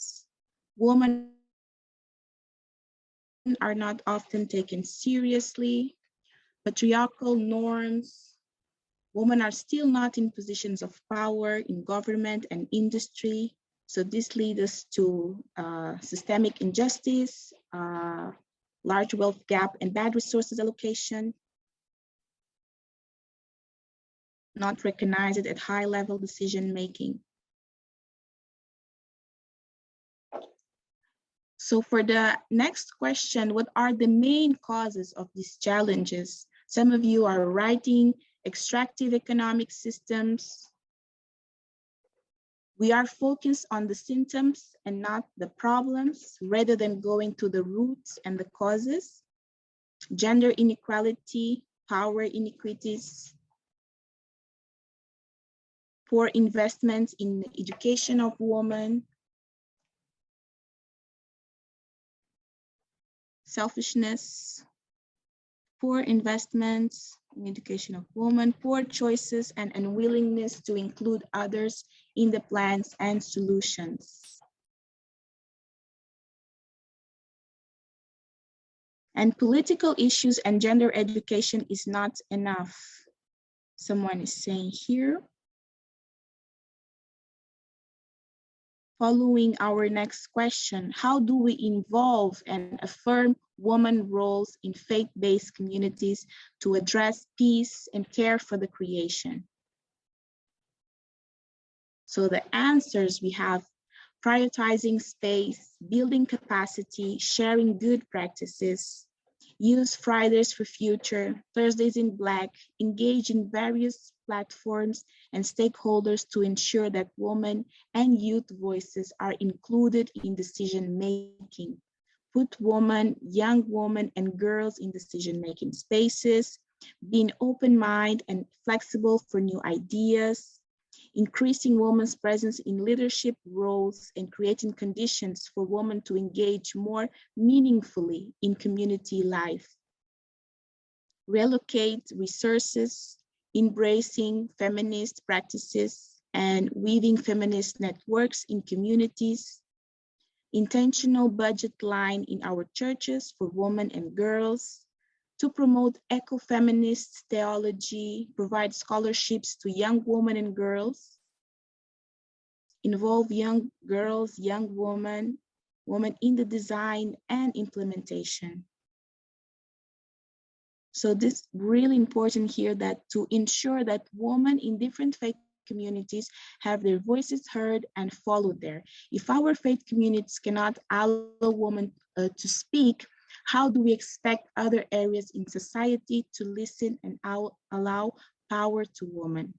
women are not often taken seriously, patriarchal norms, women are still not in positions of power in government and industry. So this leads us to systemic injustice, large wealth gap and bad resources allocation, not recognized at high level decision making. So for the next question, what are the main causes of these challenges? Some of you are writing extractive economic systems. We are focused on the symptoms and not the problems, rather than going to the roots and the causes. Gender inequality, power inequities, poor investments in the education of women, selfishness, poor investments in education of women, poor choices and unwillingness to include others in the plans and solutions. And political issues and gender education is not enough. Someone is saying here. Following our next question, how do we involve and affirm women roles in faith-based communities to address peace and care for the creation? So the answers we have: prioritizing space, building capacity, sharing good practices, use Fridays for Future, Thursdays in Black, engage in various platforms and stakeholders to ensure that women and youth voices are included in decision-making. Put women, young women, and girls in decision-making spaces, being open-minded and flexible for new ideas, increasing women's presence in leadership roles and creating conditions for women to engage more meaningfully in community life. Relocate resources, embracing feminist practices and weaving feminist networks in communities, intentional budget line in our churches for women and girls, to promote ecofeminist theology, provide scholarships to young women and girls, involve young girls, young women in the design and implementation. So this is really important here, that to ensure that women in different faith communities have their voices heard and followed there. If our faith communities cannot allow women to speak, how do we expect other areas in society to listen and allow power to women?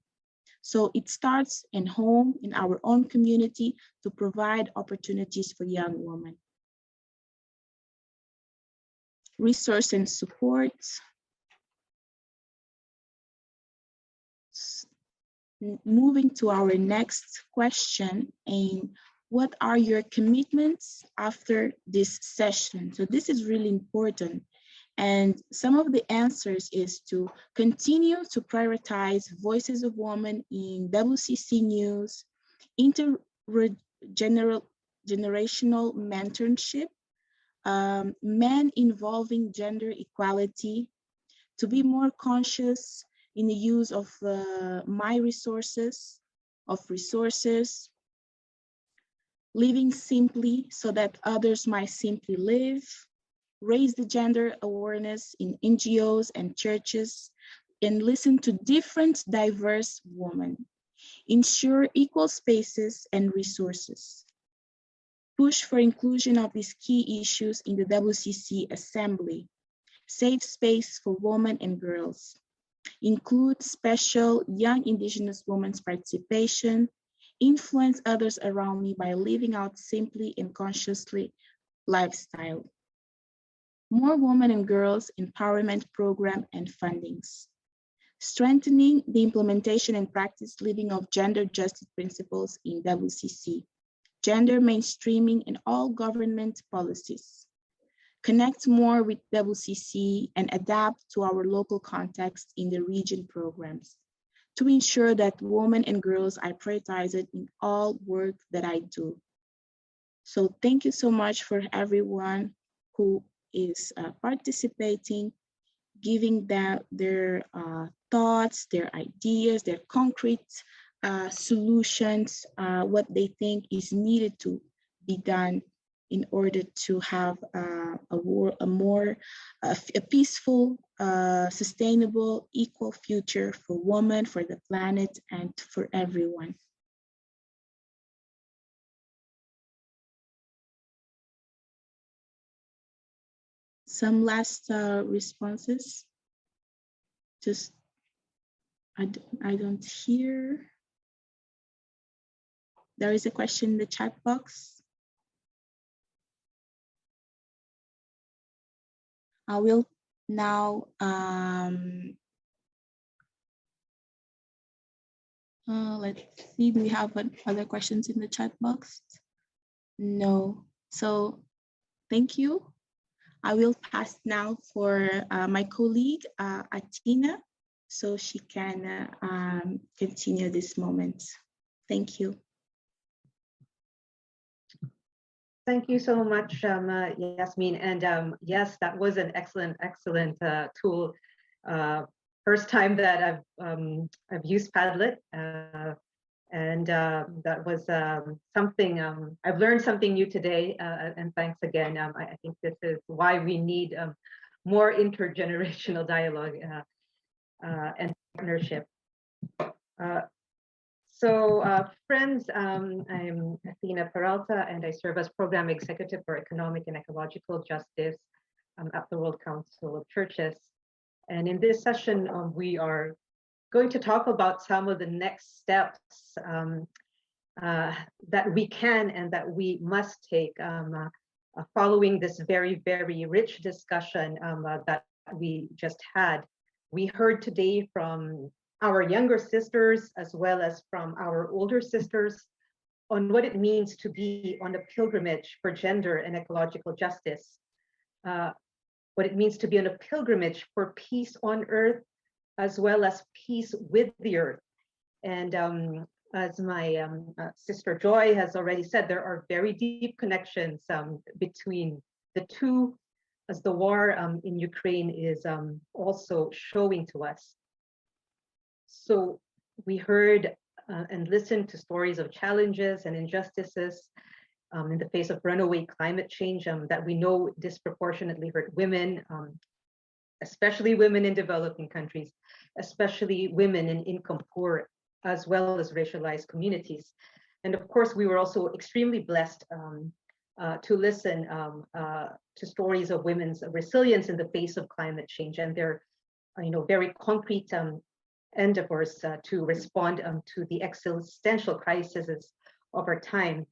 So it starts in home, in our own community, to provide opportunities for young women. Resource and support. Moving to our next question, and what are your commitments after this session? So this is really important. And some of the answers is to continue to prioritize voices of women in WCC News, intergenerational mentorship, men involving gender equality, to be more conscious in the use of my resources, living simply so that others might simply live, raise the gender awareness in NGOs and churches, and listen to different diverse women, ensure equal spaces and resources. Push for inclusion of these key issues in the WCC Assembly. Safe space for women and girls. Include special young Indigenous women's participation. Influence others around me by living out simply and consciously lifestyle. More women and girls empowerment program and fundings. Strengthening the implementation and practice living of gender justice principles in WCC. Gender mainstreaming in all government policies. Connect more with WCC and adapt to our local context in the region programs to ensure that women and girls are prioritized in all work that I do. So thank you so much for everyone who is participating, giving their thoughts, their ideas, their concrete solutions, what they think is needed to be done in order to have a more peaceful, sustainable, equal future for women, for the planet, and for everyone. Some last responses. Just, I don't hear. There is a question in the chat box. I will now, let's see, do we have other questions in the chat box? No, so thank you. I will pass now for my colleague, Atina, so she can continue this moment. Thank you. Thank you so much, Yasmin. And yes, that was an excellent tool. First time that I've used Padlet, and that was something. I've learned something new today, and thanks again. I think this is why we need more intergenerational dialogue and partnership. So friends, I'm Athena Peralta, and I serve as Program Executive for Economic and Ecological Justice at the World Council of Churches. And in this session, we are going to talk about some of the next steps that we can and that we must take following this very, very rich discussion that we just had. We heard today from our younger sisters, as well as from our older sisters, on what it means to be on a pilgrimage for gender and ecological justice, what it means to be on a pilgrimage for peace on earth, as well as peace with the earth. And as my sister Joy has already said, there are very deep connections between the two, as the war in Ukraine is also showing to us. So we heard and listened to stories of challenges and injustices in the face of runaway climate change that we know disproportionately hurt women, especially women in developing countries, especially women in income poor, as well as racialized communities. And of course, we were also extremely blessed to listen to stories of women's resilience in the face of climate change and their, very concrete endeavors to respond to the existential crises of our time.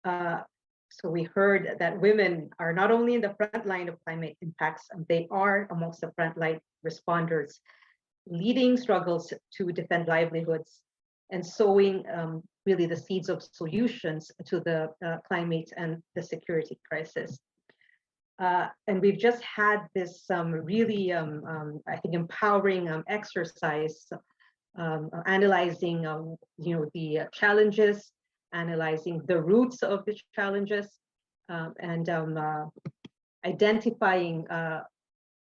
So we heard that women are not only in the front line of climate impacts, they are amongst the frontline responders, leading struggles to defend livelihoods and sowing really the seeds of solutions to the climate and the security crisis. And we've just had this really, I think, empowering exercise, analyzing, the challenges, analyzing the roots of the challenges, and identifying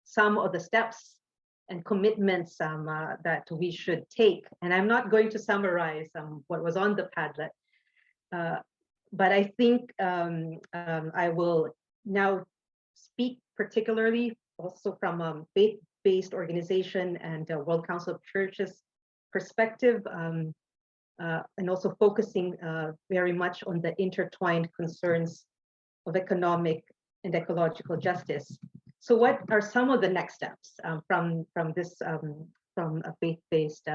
some of the steps and commitments that we should take. And I'm not going to summarize what was on the Padlet, but I think I will now speak particularly also from a faith-based organization and World Council of Churches perspective and also focusing very much on the intertwined concerns of economic and ecological justice. So what are some of the next steps from a faith-based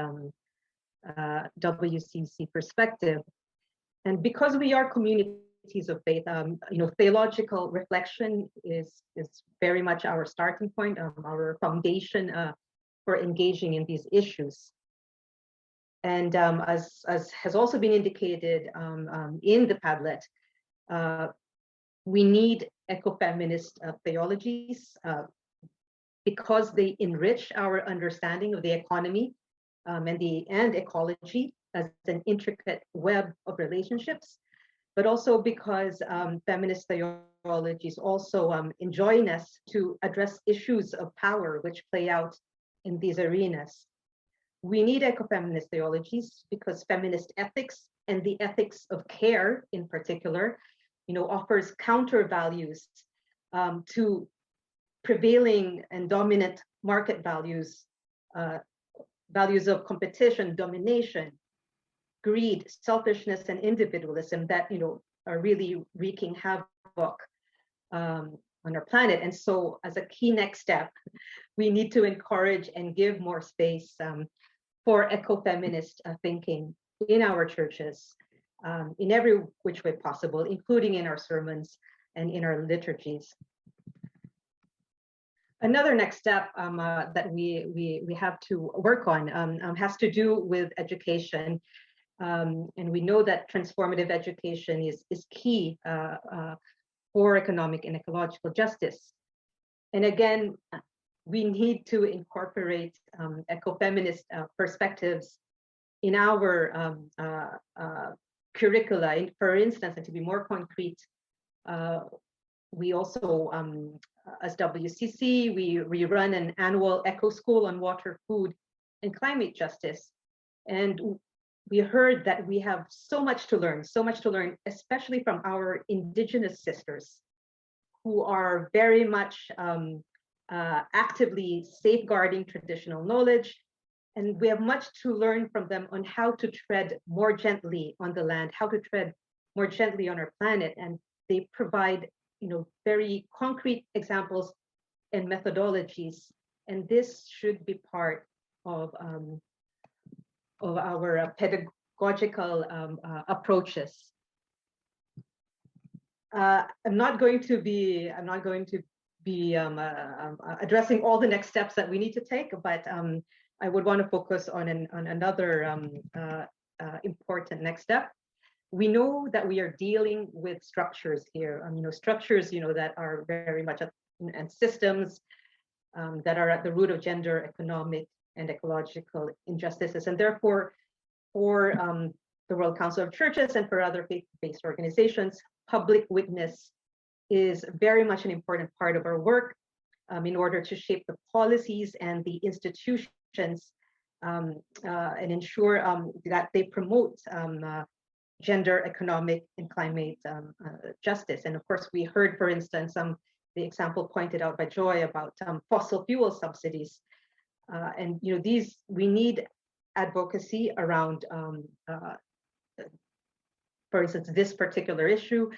WCC perspective? And because we are communities of faith, theological reflection is very much our starting point, our foundation for engaging in these issues. And as has also been indicated in the Padlet, we need ecofeminist theologies because they enrich our understanding of the economy and ecology as an intricate web of relationships, but also because feminist theologies also enjoin us to address issues of power which play out in these arenas. We need ecofeminist theologies because feminist ethics and the ethics of care in particular, offers counter values to prevailing and dominant market values, values of competition, domination, greed, selfishness, and individualism that are really wreaking havoc on our planet. And so, as a key next step, we need to encourage and give more space for ecofeminist thinking in our churches, in every which way possible, including in our sermons and in our liturgies. Another next step that we have to work on has to do with education. And we know that transformative education is key for economic and ecological justice. And again, we need to incorporate ecofeminist perspectives in our curricula. For instance, and to be more concrete, we also, as WCC, we run an annual eco school on water, food, and climate justice. And we heard that we have so much to learn, especially from our Indigenous sisters, who are very much actively safeguarding traditional knowledge. And we have much to learn from them on how to tread more gently on the land, how to tread more gently on our planet. And they provide, very concrete examples and methodologies. And this should be part of our pedagogical approaches. I'm not going to be addressing all the next steps that we need to take, but I would want to focus on another important next step. We know that we are dealing with structures here, structures, that are very much and systems that are at the root of gender, economic, and ecological injustices. And therefore, for the World Council of Churches and for other faith-based organizations, public witness is very much an important part of our work in order to shape the policies and the institutions and ensure that they promote gender, economic, and climate justice. And of course, we heard, for instance, the example pointed out by Joy about fossil fuel subsidies. And we need advocacy around, for instance, this particular issue.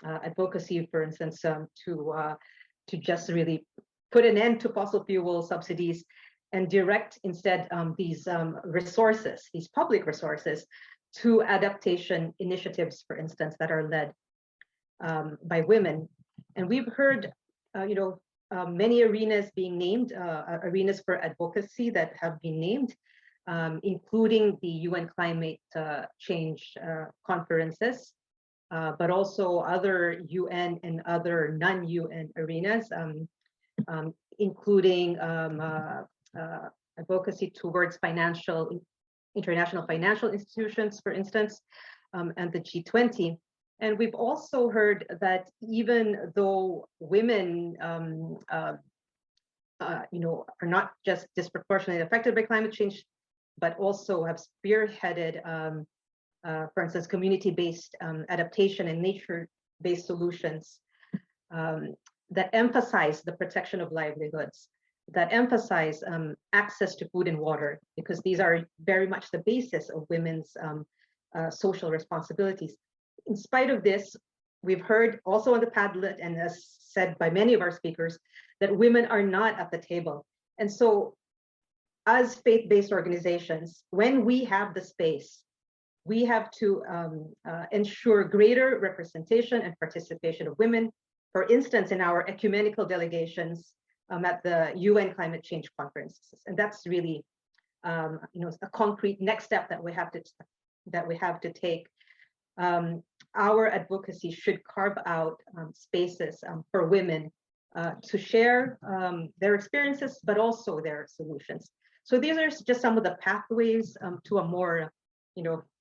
Advocacy, for instance, to just really put an end to fossil fuel subsidies and direct instead these resources, these public resources, to adaptation initiatives, for instance, that are led by women. And we've heard, many arenas being named, arenas for advocacy that have been named, including the UN climate change conferences, but also other UN and other non-UN arenas, including advocacy towards international financial institutions, for instance, and the G20. And we've also heard that even though women, are not just disproportionately affected by climate change, but also have spearheaded, for instance, community-based adaptation and nature-based solutions that emphasize the protection of livelihoods. that emphasize access to food and water, because these are very much the basis of women's social responsibilities. In spite of this, we've heard also on the Padlet, and as said by many of our speakers, that women are not at the table. And so as faith-based organizations, when we have the space, we have to ensure greater representation and participation of women. For instance, in our ecumenical delegations at the UN Climate Change Conferences, and that's really, a concrete next step that we have to take. Our advocacy should carve out spaces for women to share their experiences, but also their solutions. So these are just some of the pathways to a more,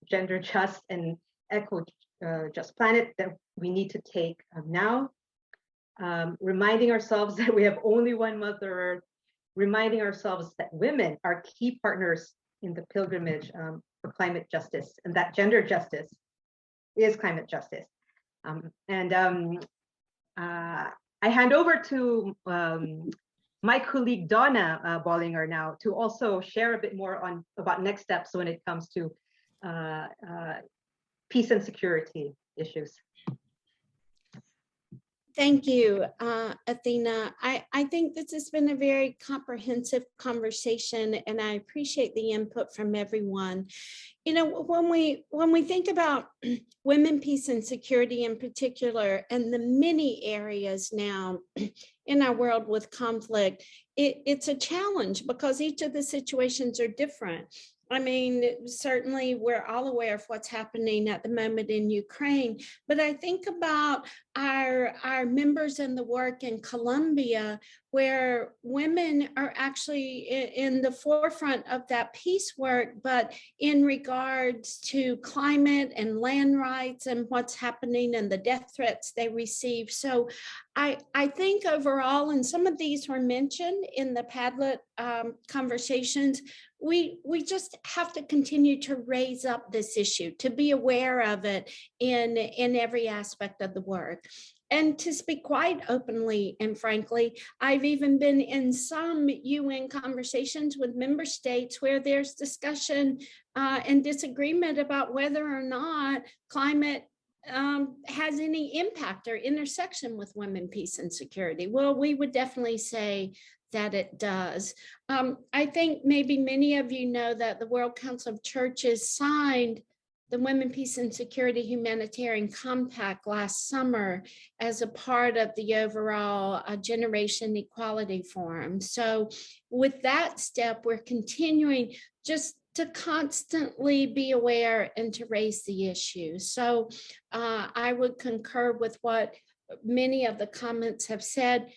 gender just and eco just planet that we need to take now. Reminding ourselves that we have only one Mother Earth, reminding ourselves that women are key partners in the pilgrimage for climate justice, and that gender justice is climate justice. I hand over to my colleague Donna Bollinger now to also share a bit more about next steps when it comes to peace and security issues. Thank you, Athena. I think this has been a very comprehensive conversation, and I appreciate the input from everyone. When we think about women, peace, and security in particular, and the many areas now in our world with conflict, it's a challenge because each of the situations are different. I mean, certainly we're all aware of what's happening at the moment in Ukraine, but I think about our members in the work in Colombia, where women are actually in the forefront of that peace work, but in regards to climate and land rights and what's happening and the death threats they receive. So I think overall, and some of these were mentioned in the Padlet conversations, we just have to continue to raise up this issue, to be aware of it in every aspect of the work. And to speak quite openly and frankly, I've even been in some UN conversations with member states where there's discussion and disagreement about whether or not climate has any impact or intersection with women, peace, and security. Well, we would definitely say that it does. I think maybe many of you know that the World Council of Churches signed the Women, Peace, and Security Humanitarian Compact last summer as a part of the overall Generation Equality Forum. So with that step, we're continuing just to constantly be aware and to raise the issue. So I would concur with what many of the comments have said.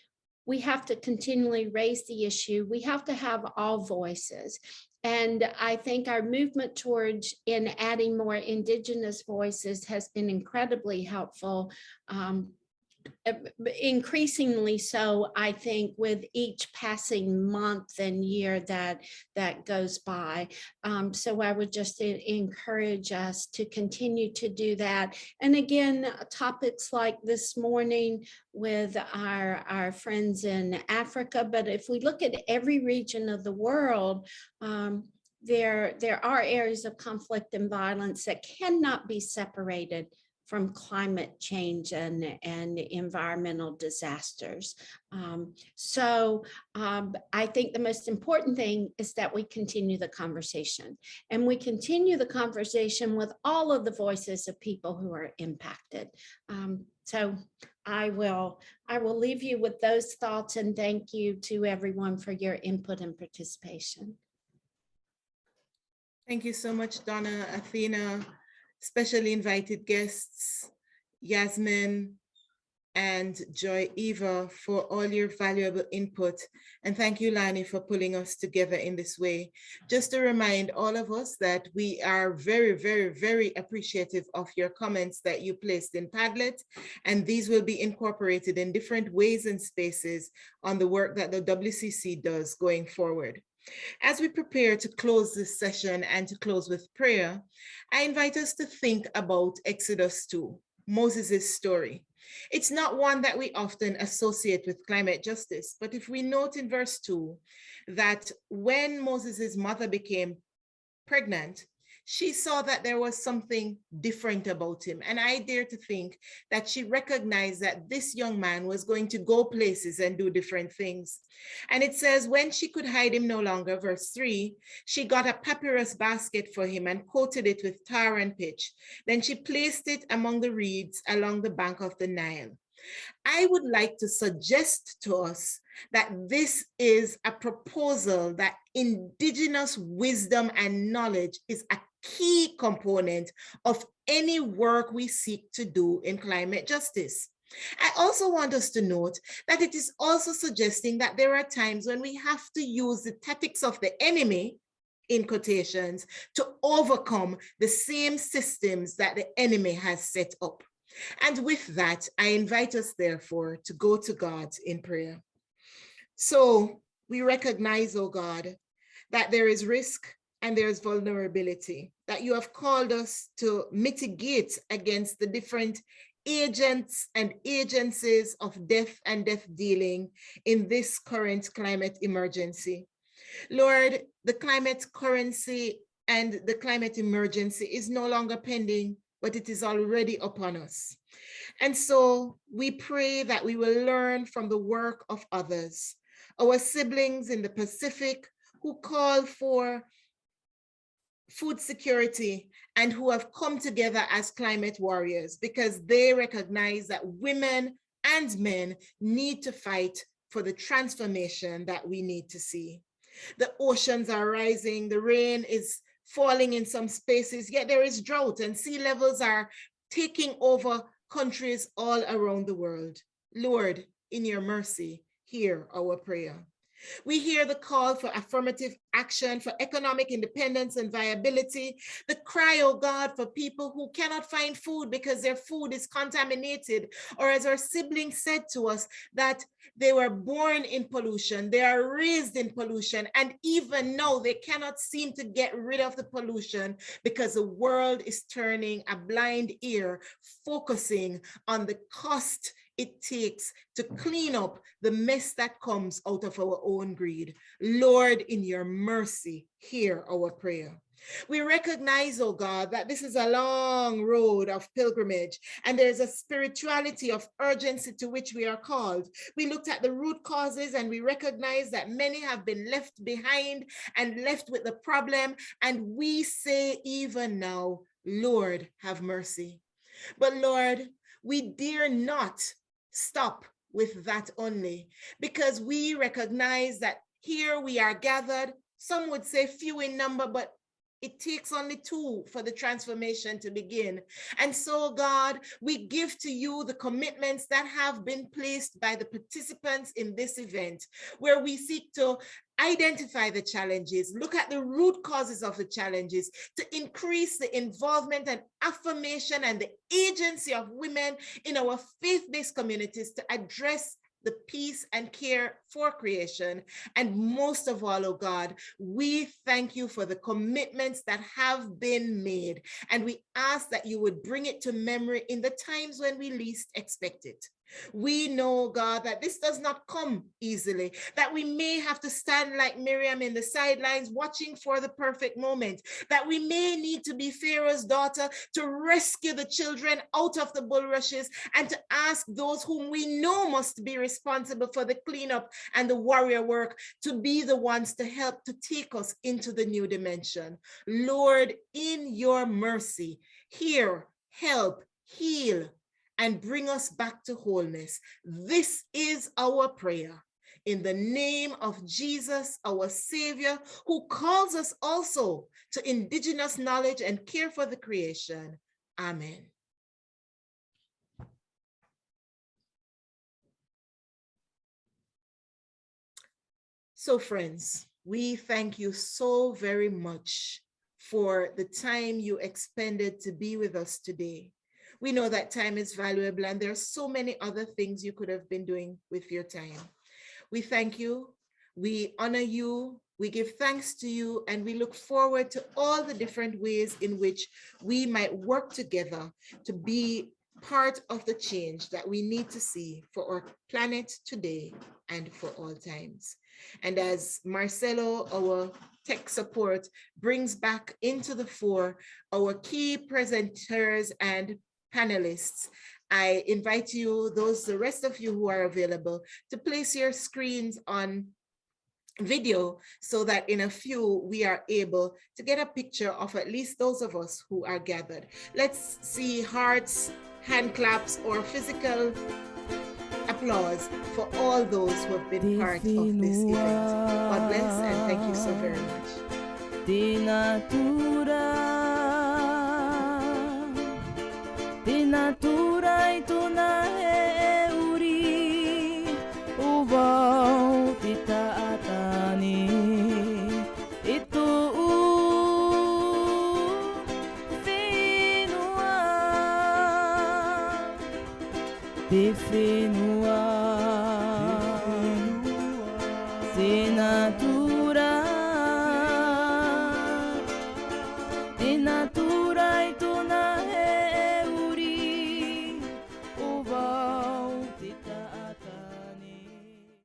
We have to continually raise the issue. We have to have all voices. And I think our movement towards in adding more Indigenous voices has been incredibly helpful. Increasingly so, I think, with each passing month and year that goes by. So I would just encourage us to continue to do that. And again, topics like this morning with our friends in Africa, but if we look at every region of the world, there are areas of conflict and violence that cannot be separated from climate change and environmental disasters. I think the most important thing is that we continue the conversation, and we continue the conversation with all of the voices of people who are impacted. So I will leave you with those thoughts, and thank you to everyone for your input and participation. Thank you so much, Donna, Athena, specially invited guests, Yasmin and Joy Eva, for all your valuable input. And thank you, Lani, for pulling us together in this way. Just to remind all of us that we are very, very, very appreciative of your comments that you placed in Padlet, and these will be incorporated in different ways and spaces on the work that the WCC does going forward. As we prepare to close this session and to close with prayer, I invite us to think about Exodus 2, Moses' story. It's not one that we often associate with climate justice, but if we note in verse 2 that when Moses' mother became pregnant, she saw that there was something different about him. And I dare to think that she recognized that this young man was going to go places and do different things. And it says, when she could hide him no longer, verse 3, she got a papyrus basket for him and coated it with tar and pitch. Then she placed it among the reeds along the bank of the Nile. I would like to suggest to us that this is a proposal that indigenous wisdom and knowledge is a key component of any work we seek to do in climate justice. I also want us to note that it is also suggesting that there are times when we have to use the tactics of the enemy, in quotations, to overcome the same systems that the enemy has set up. And with that, I invite us, therefore, to go to God in prayer. So we recognize, oh God, that there is risk and there is vulnerability, that you have called us to mitigate against the different agents and agencies of death and death dealing in this current climate emergency. Lord, the climate currency and the climate emergency is no longer pending, but it is already upon us. And so we pray that we will learn from the work of others, our siblings in the Pacific who call for food security and who have come together as climate warriors because they recognize that women and men need to fight for the transformation that we need to see. The oceans are rising, the rain is falling in some spaces, yet there is drought and sea levels are taking over countries all around the world. Lord, in your mercy, hear our prayer. We hear the call for affirmative action, for economic independence and viability, the cry, oh God, for people who cannot find food because their food is contaminated, or as our siblings said to us, that they were born in pollution, they are raised in pollution, and even now they cannot seem to get rid of the pollution because the world is turning a blind ear, focusing on the cost it takes to clean up the mess that comes out of our own greed. Lord, in your mercy, hear our prayer. We recognize, oh God, that this is a long road of pilgrimage and there's a spirituality of urgency to which we are called. We looked at the root causes and we recognize that many have been left behind and left with the problem. And we say even now, Lord, have mercy. But Lord, we dare not stop with that only, because we recognize that here we are gathered, some would say few in number, but it takes only two for the transformation to begin. And so, God, we give to you the commitments that have been placed by the participants in this event, where we seek to identify the challenges, look at the root causes of the challenges, to increase the involvement and affirmation and the agency of women in our faith-based communities to address the peace and care for creation. And most of all, oh God, we thank you for the commitments that have been made. And we ask that you would bring it to memory in the times when we least expect it. We know, God, that this does not come easily, that we may have to stand like Miriam in the sidelines watching for the perfect moment, that we may need to be Pharaoh's daughter to rescue the children out of the bulrushes and to ask those whom we know must be responsible for the cleanup and the warrior work to be the ones to help to take us into the new dimension. Lord, in your mercy, hear, help, heal, and bring us back to wholeness. This is our prayer. In the name of Jesus, our Savior, who calls us also to indigenous knowledge and care for the creation. Amen. So friends, we thank you so very much for the time you expended to be with us today. We know that time is valuable and there are so many other things you could have been doing with your time. We thank you, we honor you, we give thanks to you, and we look forward to all the different ways in which we might work together to be part of the change that we need to see for our planet today and for all times. And as Marcelo, our tech support, brings back into the fore our key presenters and panelists, I invite you, the rest of you who are available, to place your screens on video so that in a few we are able to get a picture of at least those of us who are gathered. Let's see hearts, hand claps, or physical applause for all those who have been part of this event. God bless and thank you so very much. Tinatura ito na uri ubaw tita atani ito finua